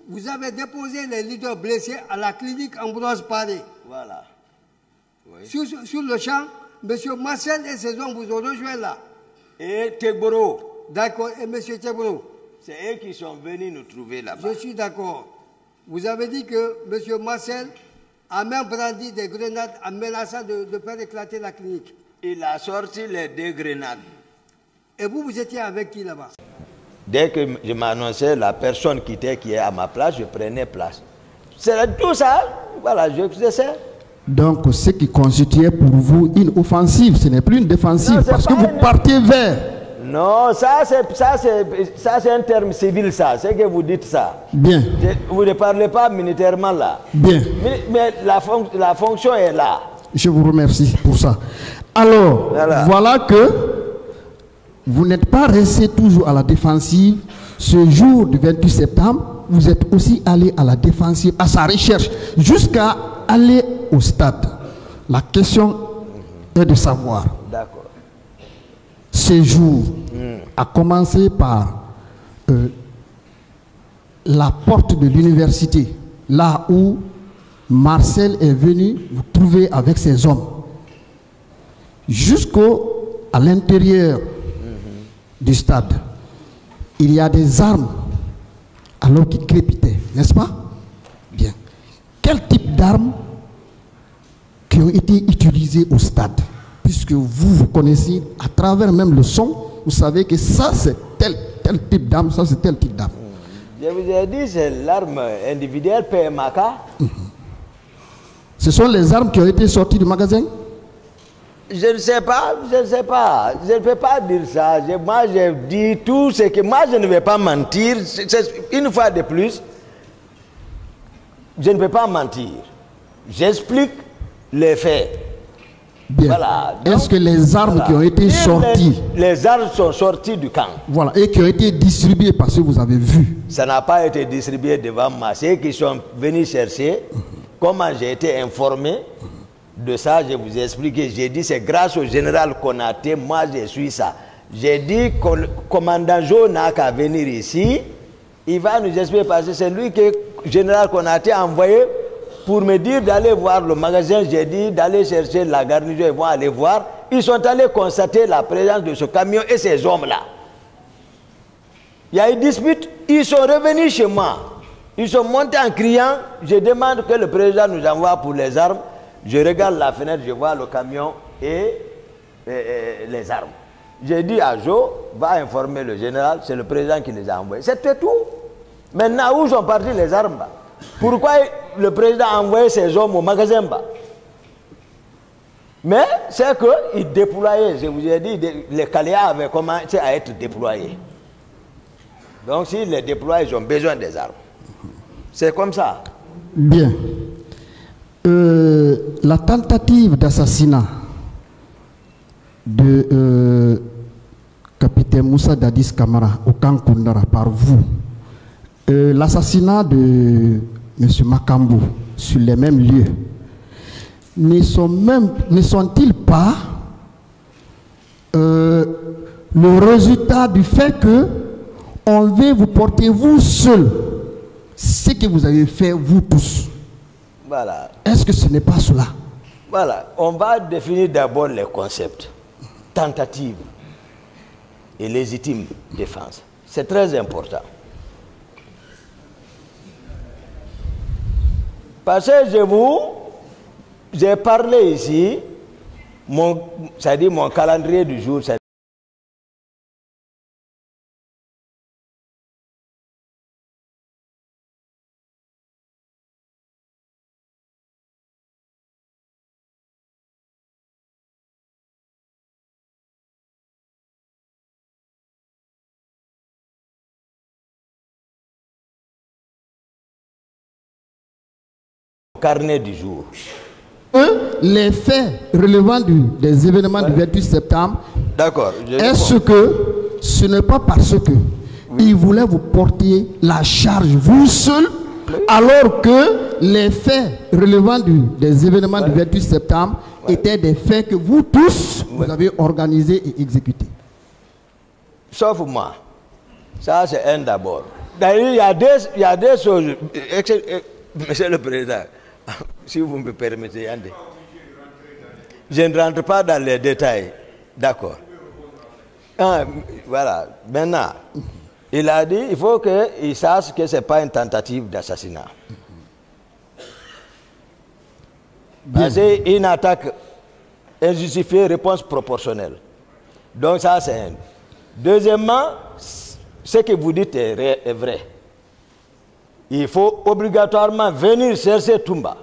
Vous avez déposé les leaders blessés à la clinique Ambroise Paré. Voilà. Oui. Sur le champ, M. Marcel et ses hommes vous ont rejoint là. Et Teboro. D'accord. Et M. Teboro. C'est eux qui sont venus nous trouver là-bas. Je suis d'accord. Vous avez dit que M. Marcel a même brandi des grenades en menaçant de faire éclater la clinique. Il a sorti les 2 grenades. Et vous étiez avec qui là-bas? Dès que je m'annonçais, la personne qui est à ma place, je prenais place. C'est tout ça. Voilà, je sais. Donc, ce qui constituait pour vous une offensive, ce n'est plus une défensive, non, parce que vous partez vers... Non, ça c'est un terme civil, ça. C'est que vous dites ça. Bien. Vous ne parlez pas militairement là. Bien. Mais la fonction est là. Je vous remercie pour ça. Alors, voilà que vous n'êtes pas resté toujours à la défensive. Ce jour du 28 septembre, vous êtes aussi allé à la défensive, à sa recherche, jusqu'à aller au stade. La question est de savoir. D'accord. Ce jour a commencé par la porte de l'université, là où Marcel est venu vous trouver avec ses hommes, jusqu'à l'intérieur du stade. Il y a des armes alors qu'ils crépitaient, n'est-ce pas? Bien. Quel type d'armes qui ont été utilisées au stade? Puisque vous connaissez, à travers même le son, vous savez que ça c'est tel type d'arme, ça c'est tel type d'arme. Je vous ai dit, c'est l'arme individuelle PMAK. Ce sont les armes qui ont été sorties du magasin? Je ne sais pas, je ne peux pas dire ça. Moi j'ai dit tout ce que... Moi je ne vais pas mentir. Une fois de plus, je ne peux pas mentir. J'explique les faits. Bien. Voilà. Est-ce que les armes qui ont été sorties... Les armes sont sorties du camp. Voilà, et qui ont été distribuées parce que vous avez vu. Ça n'a pas été distribué devant moi. Ceux qui sont venus chercher, comment j'ai été informé de ça, je vous ai expliqué. J'ai dit c'est grâce au général Konaté, moi je suis ça. J'ai dit que le commandant Jo n'a qu'à venir ici, il va nous expliquer parce que c'est lui que le général Konaté a envoyé pour me dire d'aller voir le magasin. J'ai dit d'aller chercher la garnison, ils vont aller voir. Ils sont allés constater la présence de ce camion et ces hommes-là. Il y a eu dispute, ils sont revenus chez moi. Ils sont montés en criant, je demande que le président nous envoie pour les armes. Je regarde la fenêtre, je vois le camion et les armes. J'ai dit à Jo, va informer le général, c'est le président qui les a envoyés. C'était tout. Maintenant, où sont partis les armes? Pourquoi le président a envoyé ses hommes au magasin? Mais c'est qu'ils déployaient, je vous ai dit, les Kaléas avaient commencé à être déployés. Donc s'ils les déploient, ils ont besoin des armes. C'est comme ça. Bien. La tentative d'assassinat de capitaine Moussa Dadis Camara au camp Koundara par vous, l'assassinat de M. Makambo sur les mêmes lieux, ne sont-ils pas le résultat du fait que on veut vous porter vous seul ce que vous avez fait vous tous? Voilà. Est-ce que ce n'est pas cela? Voilà. On va définir d'abord les concepts. Tentative et légitime défense. C'est très important. Parce que j'ai parlé ici, c'est-à-dire mon calendrier du jour, c'est carnet du jour. Les faits relevant des événements du 28 septembre, d'accord. Est-ce que ce n'est pas parce que il voulait vous porter la charge vous seul, alors que les faits relevant des événements du 28 septembre étaient des faits que vous tous vous avez organisés et exécutés? Sauf moi. Ça, c'est un d'abord. D'ailleurs, il y a des choses. Monsieur le Président, si vous me permettez, Yandé. Je ne rentre pas dans les détails. D'accord. Voilà. Maintenant, il a dit il faut qu'il sache que ce n'est pas une tentative d'assassinat. C'est une attaque injustifiée, réponse proportionnelle. Donc ça, c'est un. Deuxièmement, ce que vous dites est vrai. Il faut obligatoirement venir chercher Toumba.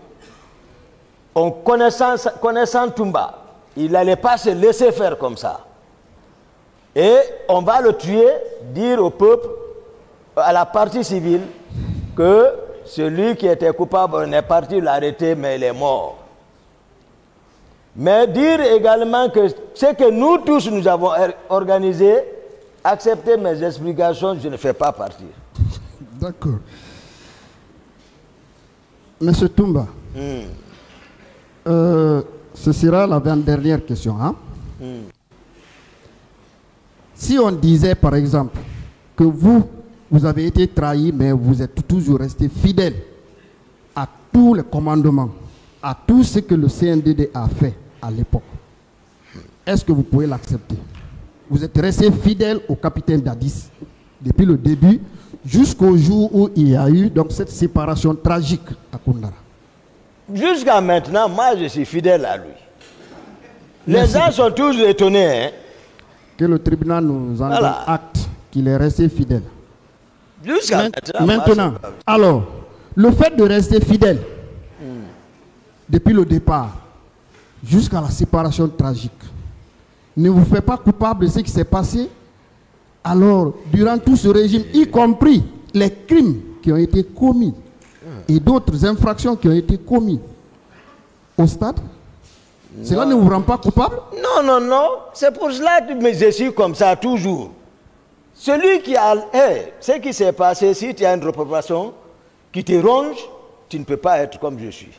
En connaissant Toumba, il n'allait pas se laisser faire comme ça. Et on va le tuer, dire au peuple, à la partie civile, que celui qui était coupable, on est parti l'arrêter, mais il est mort. Mais dire également que ce que nous tous nous avons organisé, accepter mes explications, je ne fais pas partir. D'accord. Monsieur Toumba, ce sera la dernière question. Hein? Si on disait par exemple que vous avez été trahi, mais vous êtes toujours resté fidèle à tous les commandements, à tout ce que le CNDD a fait à l'époque, est-ce que vous pouvez l'accepter? Vous êtes resté fidèle au capitaine Dadis depuis le début, jusqu'au jour où il y a eu donc cette séparation tragique à Koundara. Jusqu'à maintenant, moi je suis fidèle à lui. Les gens sont toujours étonnés. Hein? Que le tribunal nous en donne acte qu'il est resté fidèle. Jusqu'à maintenant. Alors, le fait de rester fidèle depuis le départ jusqu'à la séparation tragique ne vous fait pas coupable de ce qui s'est passé? Alors, durant tout ce régime, y compris les crimes qui ont été commis et d'autres infractions qui ont été commises au stade, cela ne vous rend pas coupable? Non, non, non. C'est pour cela que je suis comme ça toujours. Celui qui a... ce qui s'est passé, si tu as une réprobation qui te ronge, tu ne peux pas être comme je suis.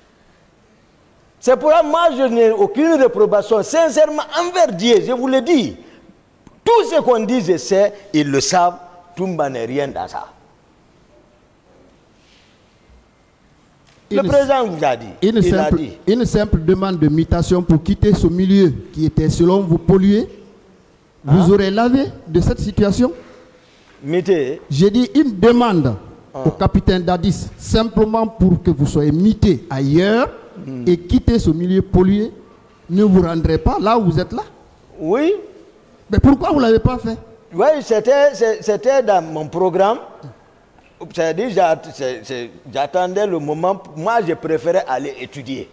C'est pour ça que moi, je n'ai aucune réprobation, sincèrement, envers Dieu, je vous le dis. Tout ce qu'on dit, je sais, ils le savent, Toumba n'est rien dans ça. Le président vous a dit. Une simple demande de mutation pour quitter ce milieu qui était, selon vous, pollué, vous aurez lavé de cette situation? Mité. J'ai dit une demande au capitaine Dadis, simplement pour que vous soyez muté ailleurs et quitter ce milieu pollué, ne vous rendrez pas là où vous êtes là? Oui. Mais pourquoi vous ne l'avez pas fait? Oui, c'était dans mon programme. C'est-à-dire, j'attendais le moment. Moi, je préférais aller étudier.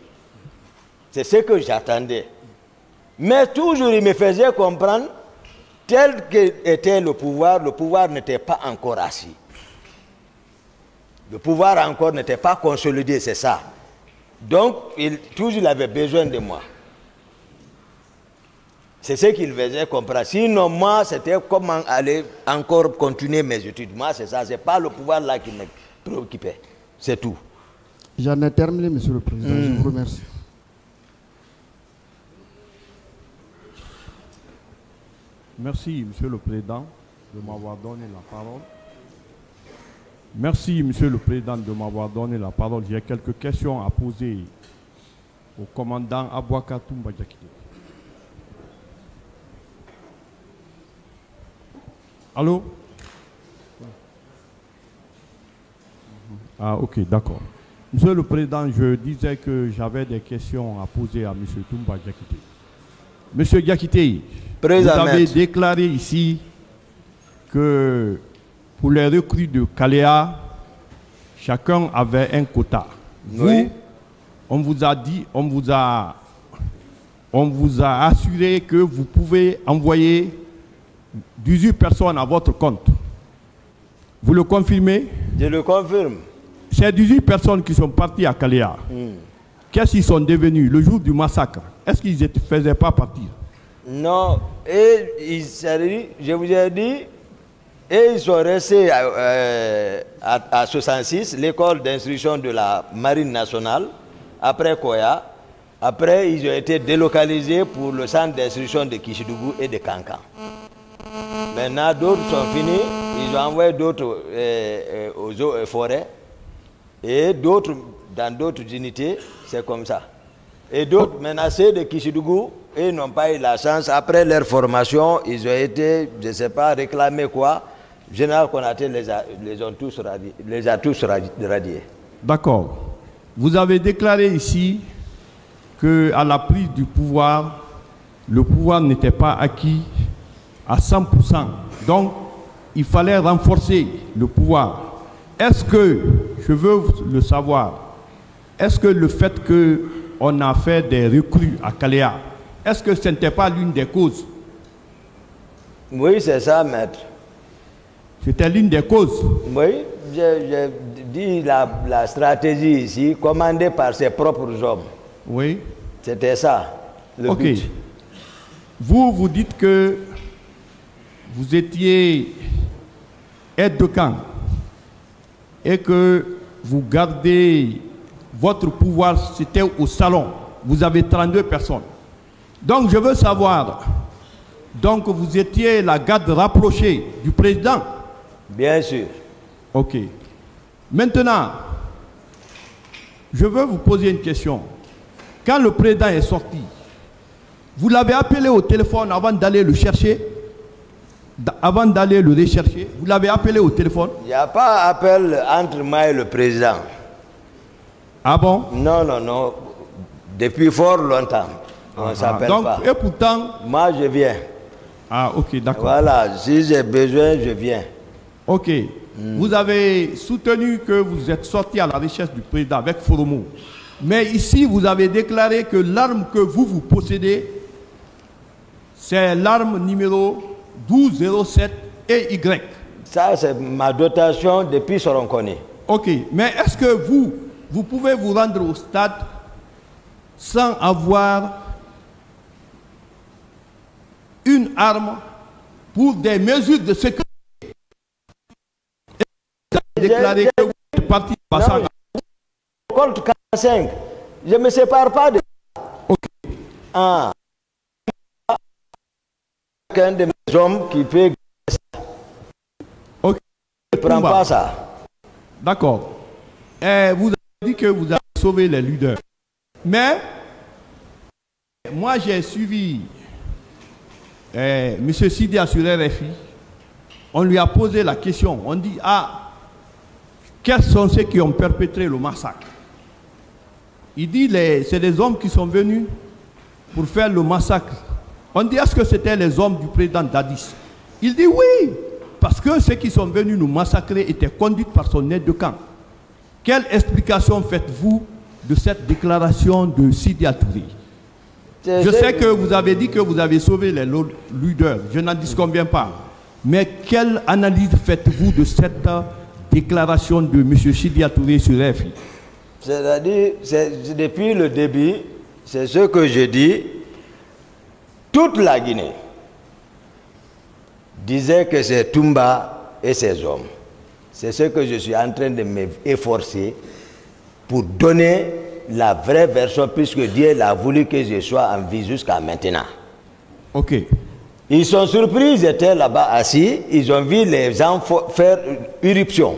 C'est ce que j'attendais. Mais toujours, il me faisait comprendre, tel qu'était le pouvoir n'était pas encore assis. Le pouvoir encore n'était pas consolidé, c'est ça. Donc, toujours, il avait besoin de moi. C'est ce qu'il faisait comprendre. Sinon, moi, c'était comment aller encore continuer mes études. Moi, c'est ça. Ce n'est pas le pouvoir là qui me préoccupait. C'est tout. J'en ai terminé, Monsieur le Président. Je vous remercie. Merci, Monsieur le Président, de m'avoir donné la parole. Merci, Monsieur le Président, de m'avoir donné la parole. J'ai quelques questions à poser au commandant Abouaka Toumba Diakité. Allô? Ah, ok, d'accord. Monsieur le Président, je disais que j'avais des questions à poser à Monsieur Toumba Diakité. Monsieur Diakité, vous avez déclaré ici que pour les recrues de Kaléa, chacun avait un quota. Oui. On vous a assuré que vous pouvez envoyer 18 personnes à votre compte. Vous le confirmez? Je le confirme. Ces 18 personnes qui sont parties à Kaléa, qu'est-ce qu'ils sont devenus le jour du massacre? Est-ce qu'ils ne faisaient pas partir? Non, et je vous ai dit, et ils sont restés à 66, l'école d'instruction de la Marine nationale, après Koya. Après, ils ont été délocalisés pour le centre d'instruction de Kishidougou et de Kankan. Maintenant, d'autres sont finis, ils ont envoyé d'autres aux forêts, et d'autres dans d'autres unités, c'est comme ça. Et d'autres menacés de Kishidougou, ils n'ont pas eu la chance. Après leur formation, ils ont été, je ne sais pas, réclamés quoi. Général Konaté les a tous radiés. D'accord. Vous avez déclaré ici qu'à la prise du pouvoir, le pouvoir n'était pas acquis à 100%. Donc, il fallait renforcer le pouvoir. Est-ce que, je veux le savoir, est-ce que le fait qu'on a fait des recrues à Kaléa, est-ce que ce n'était pas l'une des causes? Oui, c'est ça, maître. C'était l'une des causes? Oui, j'ai dit la stratégie ici, commandée par ses propres hommes. Oui. C'était ça, le but. Vous dites que vous étiez aide de camp et que vous gardez votre pouvoir, c'était au salon. Vous avez 32 personnes. Donc je veux savoir, donc vous étiez la garde rapprochée du président? Bien sûr. Ok. Maintenant, je veux vous poser une question. Quand le président est sorti, vous l'avez appelé au téléphone avant d'aller le chercher? Avant d'aller le rechercher, vous l'avez appelé au téléphone? Il n'y a pas appel entre moi et le président. Ah bon? Non, non, non. Depuis fort longtemps. On ne s'appelle pas. Et pourtant... Moi, je viens. Ah, ok, d'accord. Voilà, si j'ai besoin, je viens. Ok. Vous avez soutenu que vous êtes sorti à la recherche du président avec Foromo. Mais ici, vous avez déclaré que l'arme que vous possédez, c'est l'arme numéro 1207 et Y. Ça, c'est ma dotation depuis Soronconi. Ok. Mais est-ce que vous pouvez vous rendre au stade sans avoir une arme pour des mesures de sécurité? Déclaré que vous êtes parti passant. Colt 45, je ne me sépare pas de ça. Ok. Ah. Un de mes hommes qui peut ça. Ok. Je ne prends pas ça. D'accord. Vous avez dit que vous avez sauvé les leaders. Mais, moi j'ai suivi M. Sidi sur RFI. On lui a posé la question. On dit, ah, quels sont ceux qui ont perpétré le massacre? Il dit c'est des hommes qui sont venus pour faire le massacre. On dit, est-ce que c'était les hommes du président Dadis? Il dit oui, parce que ceux qui sont venus nous massacrer étaient conduits par son aide de camp. Quelle explication faites-vous de cette déclaration de Sidi Touré? Je sais que vous avez dit que vous avez sauvé les leaders, je n'en disconviens pas. Mais quelle analyse faites-vous de cette déclaration de M. Sidi Touré sur RFI? C'est-à-dire, depuis le début, c'est ce que je dis, toute la Guinée disait que c'est Toumba et ses hommes. C'est ce que je suis en train de m'efforcer pour donner la vraie version, puisque Dieu l'a voulu que je sois en vie jusqu'à maintenant. Ok. Ils sont surpris, ils étaient là-bas assis, ils ont vu les gens faire irruption.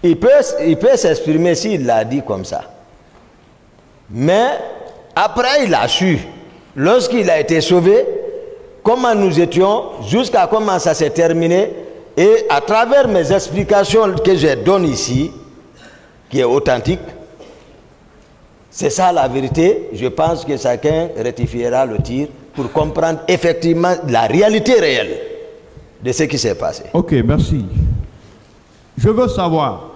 Il peut s'exprimer s'il l'a dit comme ça. Mais après, il a su, lorsqu'il a été sauvé, comment nous étions, jusqu'à comment ça s'est terminé. Et à travers mes explications que je donne ici, qui est authentique, c'est ça la vérité. Je pense que chacun rectifiera le tir pour comprendre effectivement la réalité réelle de ce qui s'est passé. Ok, merci. Je veux savoir,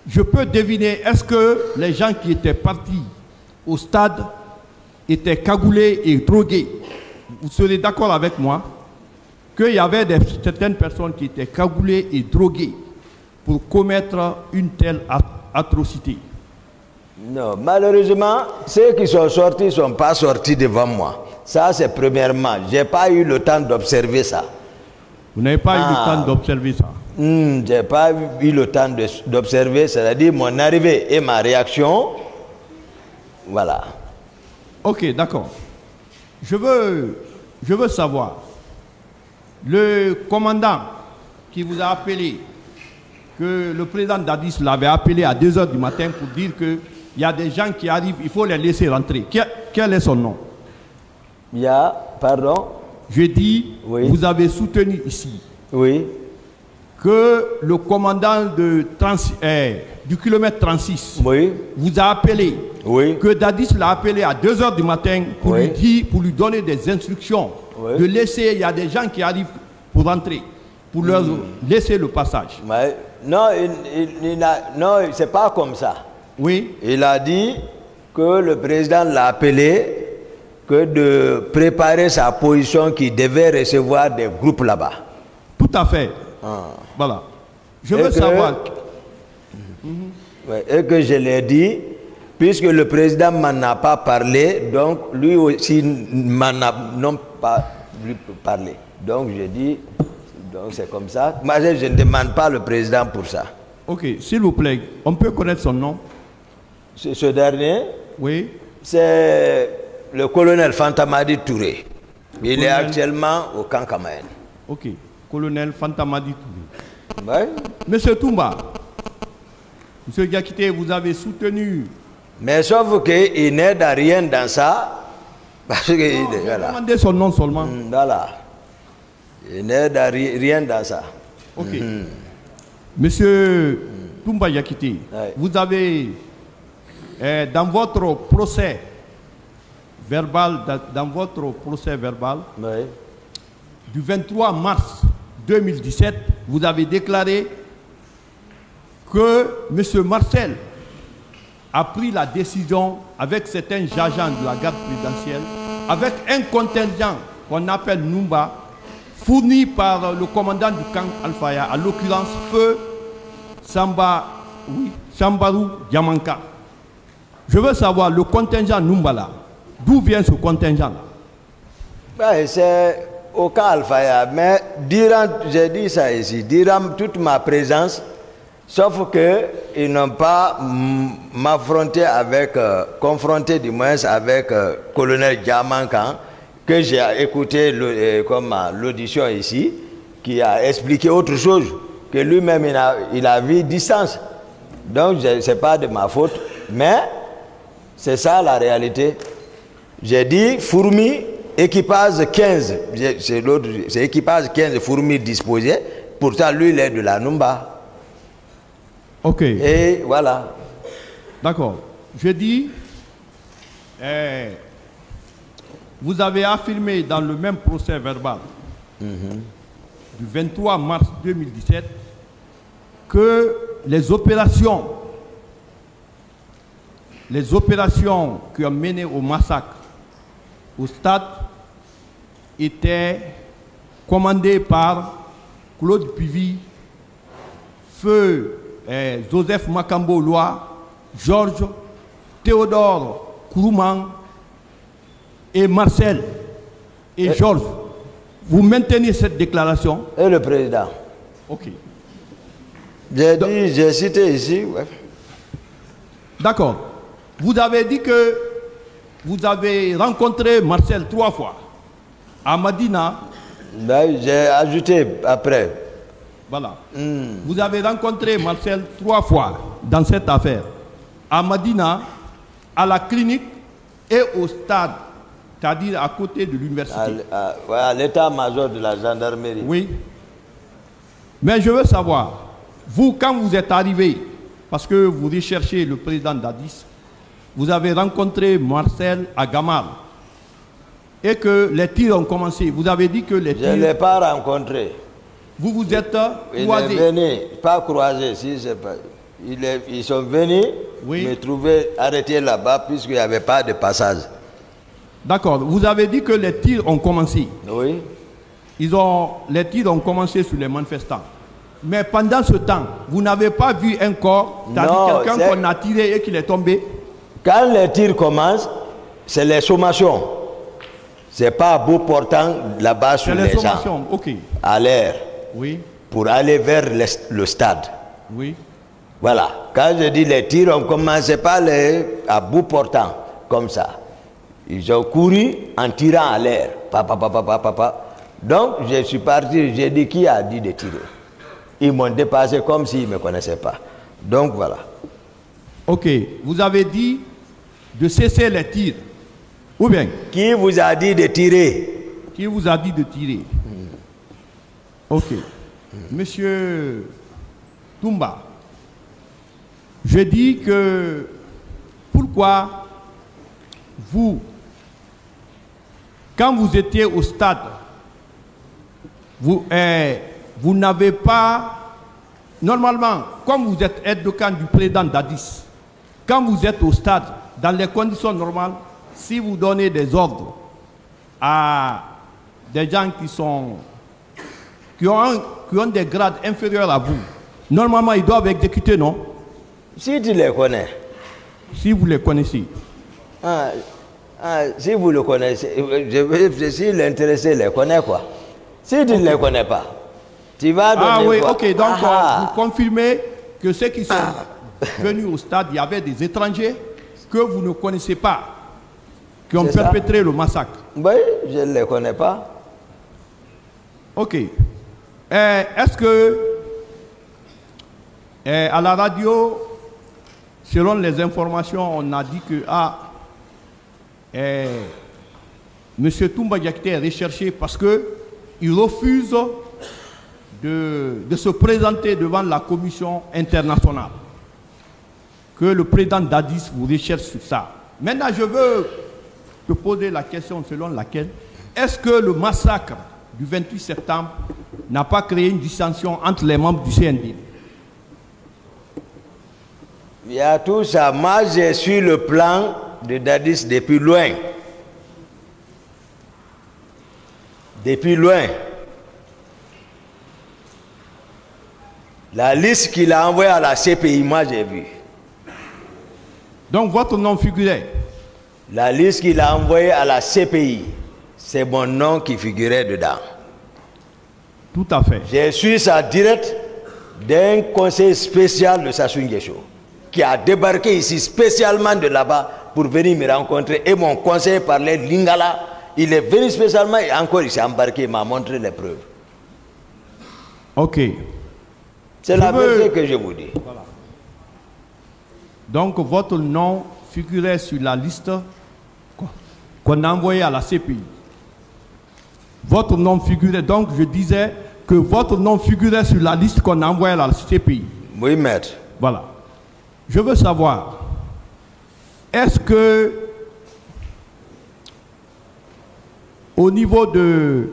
je peux deviner, est-ce que les gens qui étaient partis au stade étaient cagoulés et drogués? Vous serez d'accord avec moi qu'il y avait certaines personnes qui étaient cagoulées et droguées pour commettre une telle atrocité? Non, malheureusement, ceux qui sont sortis ne sont pas sortis devant moi. Ça, c'est premièrement. Je n'ai pas eu le temps d'observer ça. Vous n'avez pas eu le temps d'observer ça? Je n'ai pas eu le temps d'observer, c'est-à-dire mon arrivée et ma réaction. Voilà. Ok, d'accord. Je veux savoir, le commandant qui vous a appelé, que le président Dadis l'avait appelé à 2 h du matin pour dire qu'il y a des gens qui arrivent, il faut les laisser rentrer. Quel est son nom? Il y a, pardon? Je dis, oui. Vous avez soutenu ici. Oui. Que le commandant du kilomètre 36 oui. vous a appelé, oui. Que Dadis l'a appelé à 2 h du matin pour, oui. pour lui donner des instructions, oui. de laisser, il y a des gens qui arrivent pour rentrer, pour leur laisser le passage. Mais, non, non, c'est pas comme ça. Oui. Il a dit que le président l'a appelé, que de préparer sa position, qu'il devait recevoir des groupes là-bas. Tout à fait. Voilà. Je veux savoir. Et que je l'ai dit, puisque le président m'en a pas parlé, donc lui aussi m'en a non pas parlé. Donc je dis, donc c'est comme ça. Moi je ne demande pas le président pour ça. Ok, s'il vous plaît, on peut connaître son nom? Ce dernier? Oui. C'est le colonel Fantamadi Touré. Il est actuellement au camp Kamaen. Ok, colonel Fantamadi Touré. Ouais. Monsieur Toumba, Monsieur Diakité, vous avez soutenu. Mais sauf qu'il n'aide à rien dans ça. Parce que voilà. Demandez son nom seulement. Voilà. Il n'aide à rien dans ça. Ok. Monsieur Toumba Diakité, vous avez, dans votre procès verbal, du 23 mars 2017, vous avez déclaré que M. Marcel a pris la décision avec certains agents de la garde présidentielle, avec un contingent qu'on appelle Numba, fourni par le commandant du camp Alfaya, à l'occurrence Feu Sambarou Diamanka. Je veux savoir, le contingent Numba là, d'où vient ce contingent-là? C'est au camp Alfaya, mais durant, j'ai dit ça ici, durant toute ma présence, sauf qu'ils n'ont pas confronté du moins avec colonel Diamanka, que j'ai écouté l'audition ici, qui a expliqué autre chose, que lui-même il a vu distance. Donc ce n'est pas de ma faute, mais c'est ça la réalité. J'ai dit fourmis, équipage 15, c'est équipage 15 fourmis disposées, pourtant lui il est de la Numba. Ok. Et voilà. D'accord. Je dis, vous avez affirmé dans le même procès verbal du 23 mars 2017 que les opérations qui ont mené au massacre au stade étaient commandées par Claude Pivy, Feu Joseph Makambo Loa, Georges Théodore Kourouman et Marcel et Georges. Vous maintenez cette déclaration? Et le président? Ok. J'ai cité ici. Ouais. D'accord. Vous avez dit que vous avez rencontré Marcel 3 fois à Madina. Ben, j'ai ajouté après. Voilà. Vous avez rencontré Marcel 3 fois dans cette affaire. À Madina, à la clinique et au stade, c'est-à-dire à côté de l'université. À l'état-major de la gendarmerie. Oui. Mais je veux savoir, vous, quand vous êtes arrivé, parce que vous recherchez le président Dadis, vous avez rencontré Marcel à Gamal et que les tirs ont commencé. Vous avez dit que les tirs... Je ne l'ai pas rencontré. Vous vous êtes croisés. Ils sont venus, pas croisés, si c'est pas... Ils sont venus me trouver arrêté là-bas puisqu'il n'y avait pas de passage. D'accord. Vous avez dit que les tirs ont commencé. Oui. Les tirs ont commencé sur les manifestants. Mais pendant ce temps, vous n'avez pas vu un corps, c'est-à-dire quelqu'un qu'on a tiré et qu'il est tombé? Quand les tirs commencent, c'est les sommations. C'est pas à bout portant là-bas sur les gens. Okay. À l'air. Oui. Pour aller vers le stade. Oui. Voilà. Quand je dis les tirs, on ne commençait pas à bout portant, comme ça. Ils ont couru en tirant à l'air. Donc, je suis parti, j'ai dit qui a dit de tirer. Ils m'ont dépassé comme s'ils ne me connaissaient pas. Donc, voilà. Ok. Vous avez dit de cesser les tirs. Ou bien? Qui vous a dit de tirer? Qui vous a dit de tirer? Ok. Monsieur Toumba, je dis que pourquoi vous, quand vous étiez au stade, vous n'avez pas, normalement, comme vous êtes aide de camp du président Dadis, quand vous êtes au stade, dans les conditions normales, si vous donnez des ordres à des gens qui ont des grades inférieurs à vous, normalement ils doivent exécuter, non? Si tu les connais. Si vous les connaissez. Si vous le connaissez, si l'intéressé les connaît, quoi. Si tu ne les connais pas, tu vas donner. Ah oui, quoi? ok. Donc vous confirmez que ceux qui sont venus au stade, il y avait des étrangers que vous ne connaissez pas, qui ont perpétré le massacre. Oui, je ne les connais pas. Ok. Est-ce que à la radio, selon les informations, on a dit que M. Toumba Diakité est recherché parce qu'il refuse de se présenter devant la commission internationale. Que le président Dadis vous recherche sur ça. Maintenant, je veux te poser la question selon laquelle est-ce que le massacre du 28 septembre n'a pas créé une dissension entre les membres du CND? Il y a tout ça. Moi, j'ai su le plan de Dadis depuis loin. Depuis loin. La liste qu'il a envoyée à la CPI, moi j'ai vu. Donc votre nom figurait? La liste qu'il a envoyée à la CPI, c'est mon nom qui figurait dedans. Tout à fait. J'ai su ça direct d'un conseil spécial de Sassou Nguesso, qui a débarqué ici spécialement de là-bas pour venir me rencontrer. Et mon conseiller parlait lingala. Il est venu spécialement et encore il s'est embarqué, il m'a montré les preuves. Ok. C'est la vérité que je vous dis. Voilà. Donc votre nom figurait sur la liste qu'on a envoyée à la CPI. Votre nom figurait, donc je disais que votre nom figurait sur la liste qu'on a envoyée à la CPI. Oui, maître. Voilà. Je veux savoir, est-ce que, au niveau de...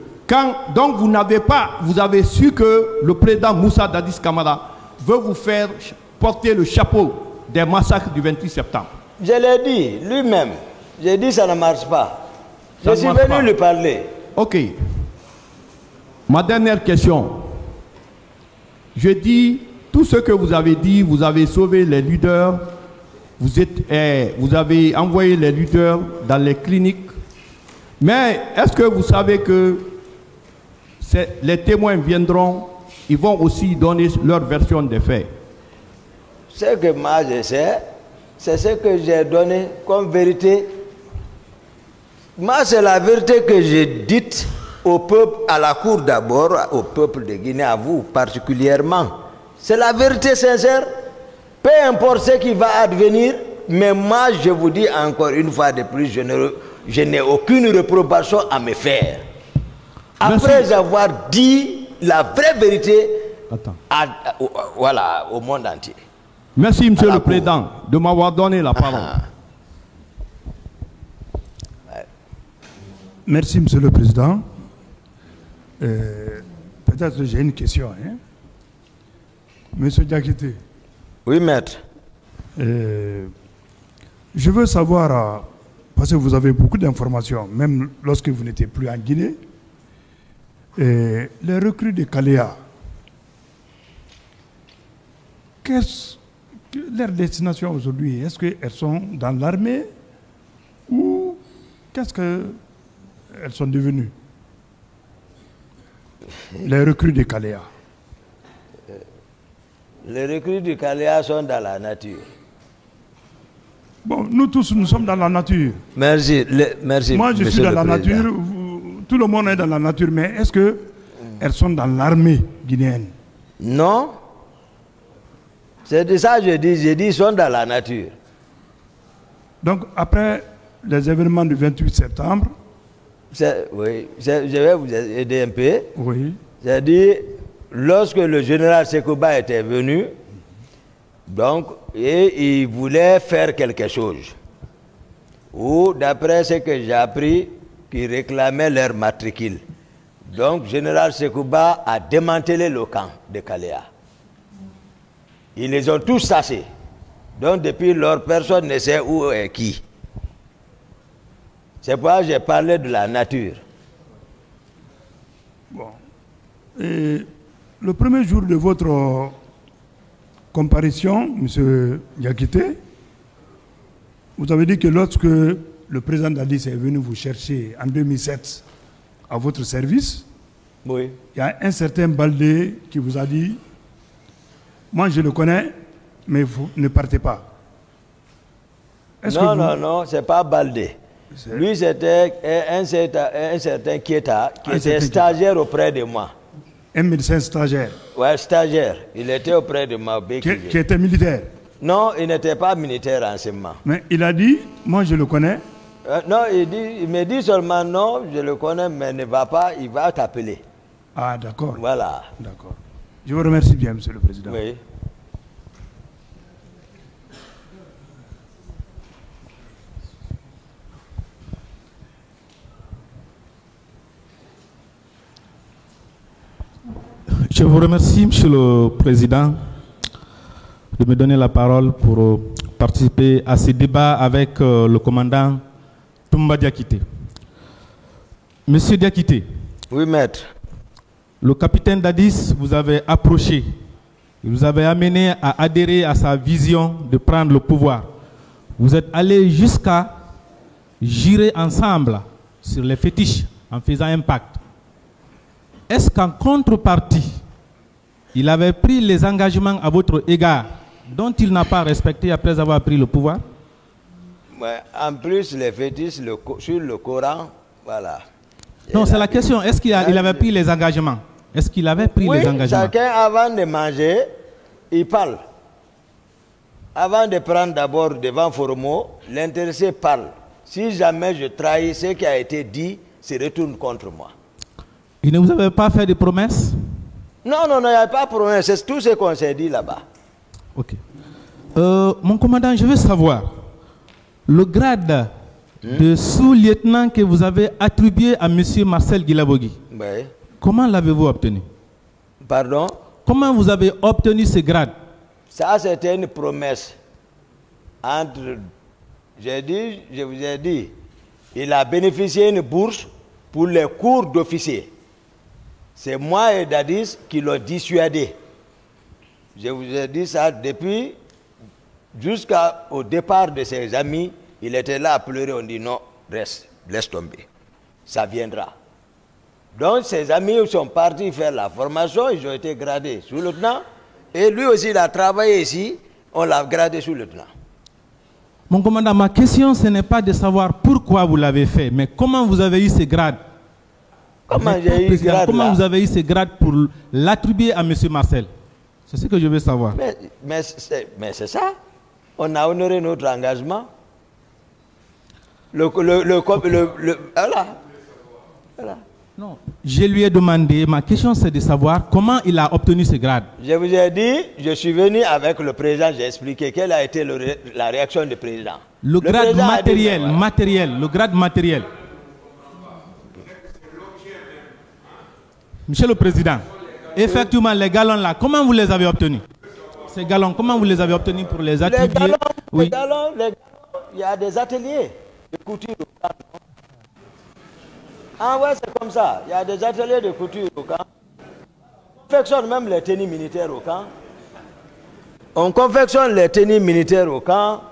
Donc vous n'avez pas, vous avez su que le président Moussa Dadis Camara veut vous faire porter le chapeau des massacres du 28 septembre. Je l'ai dit, lui-même. J'ai dit ça ne marche pas. Je suis venu lui parler. Ok. Ma dernière question. Je dis, tout ce que vous avez dit, vous avez sauvé les leaders, vous avez envoyé les leaders dans les cliniques. Mais est-ce que vous savez que les témoins viendront, ils vont aussi donner leur version des faits? Ce que moi je sais, c'est ce que j'ai donné comme vérité. Moi, c'est la vérité que j'ai dite au peuple, à la cour d'abord, au peuple de Guinée, à vous particulièrement. C'est la vérité sincère. Peu importe ce qui va advenir, mais moi, je vous dis encore une fois de plus, je n'ai aucune réprobation à me faire. Après avoir dit la vraie vérité voilà, au monde entier. Merci, Monsieur le Président, de m'avoir donné la parole. Merci, Monsieur le Président. Peut-être j'ai une question. Hein? Monsieur Diakité. Oui, maître. Je veux savoir, parce que vous avez beaucoup d'informations, même lorsque vous n'étiez plus en Guinée, les recrues de Kaléa, leur destination aujourd'hui, est-ce qu'elles sont dans l'armée ou qu'est-ce qu'elles sont devenues? Les recrues de Kaléa. Les recrues de Kaléa sont dans la nature. Bon, nous tous, nous sommes dans la nature. Merci, merci. Moi, je suis dans la nature. Tout le monde est dans la nature, mais est-ce qu'elles sont dans l'armée guinéenne? Non. C'est de ça que je dis. J'ai dit qu'ils sont dans la nature. Donc, après les événements du 28 septembre... Oui, je vais vous aider un peu. Oui. J'ai dit, lorsque le général Sekouba était venu, donc, et il voulait faire quelque chose. Ou, d'après ce que j'ai appris, qu'ils réclamaient leur matricule. Donc, le général Sekouba a démantelé le camp de Kaléa. Ils les ont tous chassés. Donc, depuis lors, personne ne sait où est qui. C'est pourquoi j'ai parlé de la nature. Bon. Et le premier jour de votre comparution, M. Diakité, vous avez dit que lorsque le président Dadis est venu vous chercher en 2007 à votre service, oui, il y a un certain Baldé qui vous a dit « Moi, je le connais, mais vous ne partez pas. » Non, c'est pas Baldé. Lui, c'était un certain Kieta qui était stagiaire auprès de moi. Un médecin stagiaire? Oui, stagiaire. Il était auprès de moi. Qui était militaire? Non, il n'était pas militaire en ce moment. Mais il a dit, moi je le connais. Non, il me dit seulement non, je le connais, mais ne va pas, il va t'appeler. Ah, d'accord. Voilà. D'accord. Je vous remercie bien, Monsieur le Président. Oui. Je vous remercie, Monsieur le Président, de me donner la parole pour participer à ce débat avec le commandant Toumba Diakité. Monsieur Diakité. Oui, maître. Le capitaine Dadis vous avait approché, il vous avait amené à adhérer à sa vision de prendre le pouvoir. Vous êtes allé jusqu'à jurer ensemble sur les fétiches en faisant un pacte. Est-ce qu'en contrepartie, il avait pris les engagements à votre égard dont il n'a pas respecté après avoir pris le pouvoir? Ouais, en plus, les fétiches sur le Coran, voilà. Non, c'est la question. Est-ce qu'il avait pris les engagements? Est-ce qu'il avait pris les engagements? Chacun, avant de manger, il parle. Avant de prendre d'abord devant Foromo, l'intéressé parle. Si jamais je trahis ce qui a été dit, se retourne contre moi. Il ne vous avait pas fait de promesses? Non, il n'y a pas de promesse. C'est tout ce qu'on s'est dit là-bas. Ok. Mon commandant, je veux savoir, le grade de sous-lieutenant que vous avez attribué à M. Marcel Guilabogui, Oui. comment l'avez-vous obtenu? Pardon? Comment vous avez obtenu ce grade? Ça, c'était une promesse. Je vous ai dit, il a bénéficié d'une bourse pour les cours d'officier. C'est moi et Dadis qui l'ont dissuadé. Je vous ai dit ça depuis, jusqu'au départ de ses amis, il était là à pleurer, on dit non, reste, laisse tomber, ça viendra. Donc ses amis sont partis faire la formation, ils ont été gradés sous-lieutenant, et lui aussi il a travaillé ici, on l'a gradé sous-lieutenant. Mon commandant, ma question, ce n'est pas de savoir pourquoi vous l'avez fait, mais comment vous avez eu ce grade? Comment j'ai eu ce grade? Comment vous avez eu ce grade pour l'attribuer à M. Marcel? C'est ce que je veux savoir. Mais c'est ça. On a honoré notre engagement. Voilà. Non, je lui ai demandé, ma question c'est de savoir comment il a obtenu ce grade. Je vous ai dit, je suis venu avec le président, j'ai expliqué quelle a été la réaction du président. Le grade matériel, le grade matériel. Monsieur le Président, effectivement, les galons là, comment vous les avez obtenus? Ces galons, comment vous les avez obtenus pour les attribuer? Les galons, il y a des ateliers de couture au camp. Ah ouais, c'est comme ça. Il y a des ateliers de couture au camp. On confectionne même les tenues militaires au camp. On confectionne les tenues militaires au camp.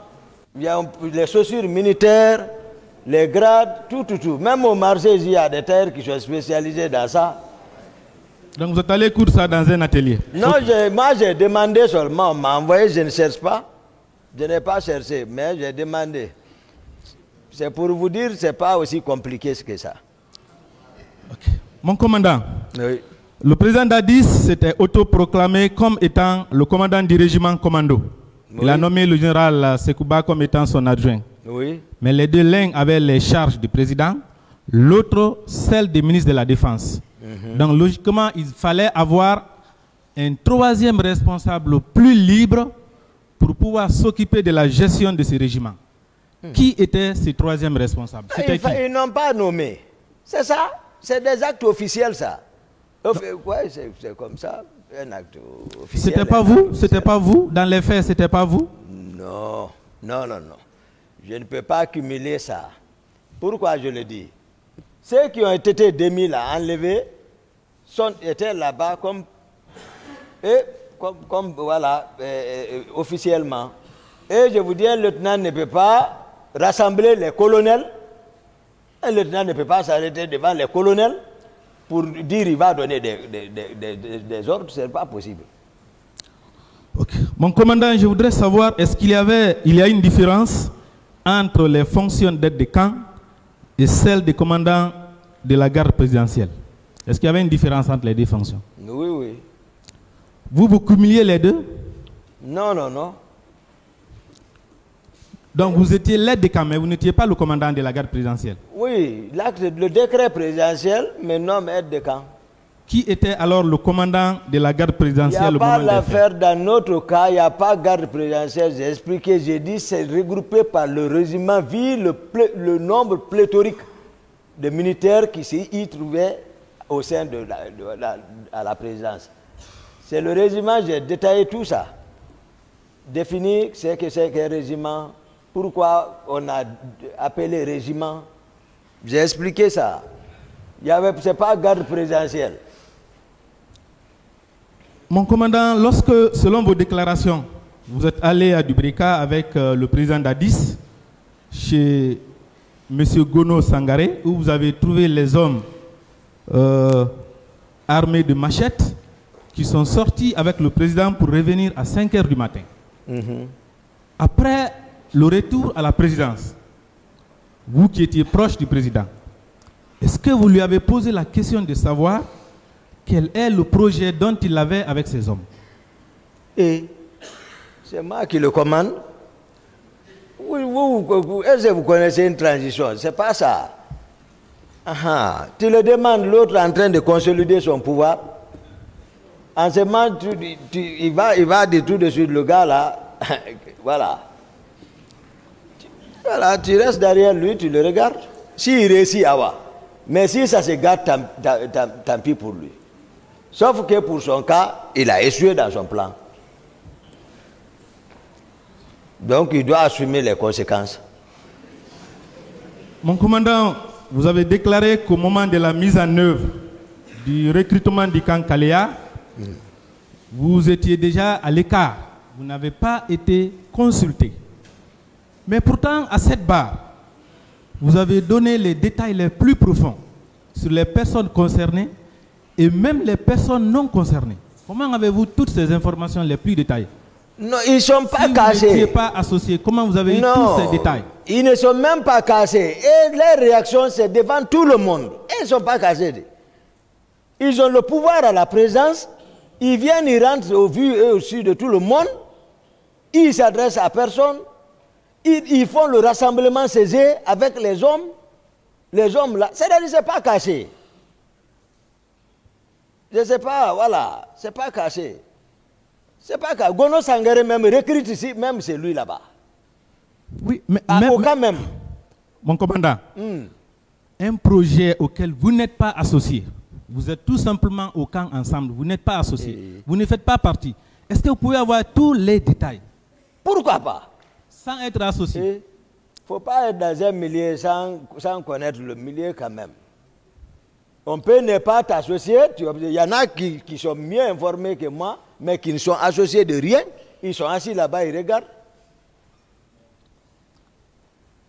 Il y a les chaussures militaires, les grades, tout. Même au marché, il y a des terres qui sont spécialisées dans ça. Donc vous êtes allé coudre ça dans un atelier? Non, moi j'ai demandé seulement, on m'a envoyé, je ne cherche pas. Je n'ai pas cherché, mais j'ai demandé. C'est pour vous dire, ce n'est pas aussi compliqué que ça. Okay. Mon commandant, oui. Le président Dadis s'était autoproclamé comme étant le commandant du régiment commando. Oui. Il a nommé le général Sekouba comme étant son adjoint. Oui. Mais les deux, l'un avaient les charges du président, l'autre celle des ministres de la Défense. Donc logiquement, il fallait avoir un troisième responsable plus libre pour pouvoir s'occuper de la gestion de ce régiment. Qui était ce troisième responsable? Ils n'ont pas nommé. C'est ça. C'est des actes officiels, ça. Ouais, c'est comme ça, un acte officiel. C'était pas vous? C'était pas vous? Dans les faits, c'était pas vous? Non. Je ne peux pas accumuler ça. Pourquoi je le dis? Ceux qui ont été démis là, enlevés, étaient là-bas comme voilà, officiellement. Et je vous dis, un lieutenant ne peut pas rassembler les colonels. Un lieutenant ne peut pas s'arrêter devant les colonels pour dire qu'il va donner des ordres. Ce n'est pas possible. Okay. Mon commandant, je voudrais savoir, est-ce qu'il y a une différence entre les fonctions d'aide de camp et celles des commandants de la garde présidentielle? Est-ce qu'il y avait une différence entre les deux fonctions? Oui. Vous cumuliez les deux? Non. Donc vous étiez l'aide de camp, mais vous n'étiez pas le commandant de la garde présidentielle? Oui, le décret présidentiel me nomme aide de camp. Qui était alors le commandant de la garde présidentielle? Il n'y a pas l'affaire dans notre cas, il n'y a pas garde présidentielle. J'ai expliqué, j'ai dit c'est regroupé par le régiment vu le nombre pléthorique de militaires qui s'y trouvaient au sein de la présidence. C'est le régiment, j'ai détaillé tout ça. Défini ce que c'est qu'un régiment, pourquoi on a appelé régiment. J'ai expliqué ça. Ce n'est pas garde présidentielle. Mon commandant, lorsque, selon vos déclarations, vous êtes allé à Dubrika avec le président Dadis, chez M. Gono Sangaré, où vous avez trouvé les hommes armés de machettes qui sont sortis avec le président pour revenir à 5 h du matin. Après le retour à la présidence, vous qui étiez proche du président, est-ce que vous lui avez posé la question de savoir quel est le projet dont il avait avec ces hommes? Et c'est moi qui le commande. Est-ce que vous connaissez une transition? C'est pas ça. Tu le demandes, l'autre en train de consolider son pouvoir. En ce moment, il va dire tout de suite, le gars là, voilà. Voilà, tu restes derrière lui, tu le regardes. S'il réussit, mais si ça se gâte, tant pis pour lui. Sauf que pour son cas, il a échoué dans son plan. Donc il doit assumer les conséquences. Mon commandant, vous avez déclaré qu'au moment de la mise en œuvre du recrutement du camp Kalea, vous étiez déjà à l'écart. Vous n'avez pas été consulté. Mais pourtant, à cette barre, vous avez donné les détails les plus profonds sur les personnes concernées et même les personnes non concernées. Comment avez-vous toutes ces informations les plus détaillées? Non, ils ne sont pas cachés. Si vous n'étiez pas associé, comment vous avez eu tous ces détails? Ils ne sont même pas cachés. Et les réactions, c'est devant tout le monde. Ils ne sont pas cachés. Ils ont le pouvoir à la présence. Ils viennent, ils rentrent au vu et au su de tout le monde. Ils s'adressent à personne. Ils font le rassemblement césé avec les hommes. Les hommes là. C'est-à-dire que ce n'est pas caché. Je ne sais pas, voilà. Ce n'est pas caché. C'est pas que Gono Sangare même recrute ici, même c'est lui là-bas. Oui, mais quand même. Mon commandant, un projet auquel vous n'êtes pas associé, vous êtes tout simplement au camp ensemble, vous n'êtes pas associé, vous ne faites pas partie. Est-ce que vous pouvez avoir tous les détails? Pourquoi pas? Sans être associé. Il ne faut pas être dans un milieu sans connaître le milieu quand même. On peut ne pas t'associer, il y en a qui sont mieux informés que moi, mais qui ne sont associés de rien. Ils sont assis là-bas, ils regardent.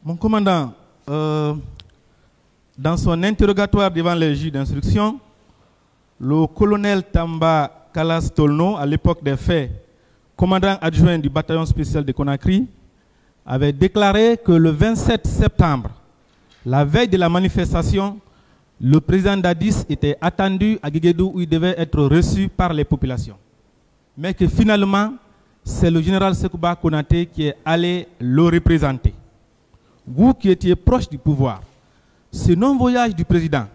Mon commandant, dans son interrogatoire devant les juges d'instruction, le colonel Tamba Kalas Tolno, à l'époque des faits, commandant adjoint du bataillon spécial de Conakry, avait déclaré que le 27 septembre, la veille de la manifestation, le président Dadis était attendu à Guéguédou où il devait être reçu par les populations. Mais que finalement, c'est le général Sekouba Konaté qui est allé le représenter. Vous qui étiez proche du pouvoir, ce non-voyage du président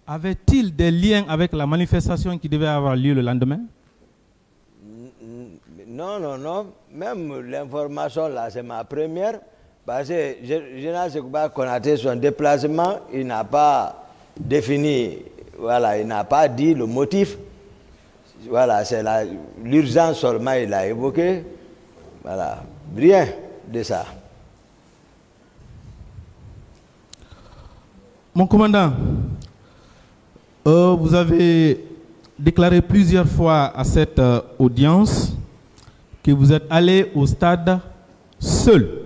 avait-il des liens avec la manifestation qui devait avoir lieu le lendemain? Non, non, non. Même l'information là, c'est ma première. Parce que le général Sekouba Konaté, son déplacement, il n'a pas défini, voilà, il n'a pas dit le motif. Voilà, c'est l'urgence seulement, il a évoqué. Voilà, rien de ça. Mon commandant, vous avez déclaré plusieurs fois à cette audience que vous êtes allé au stade seul.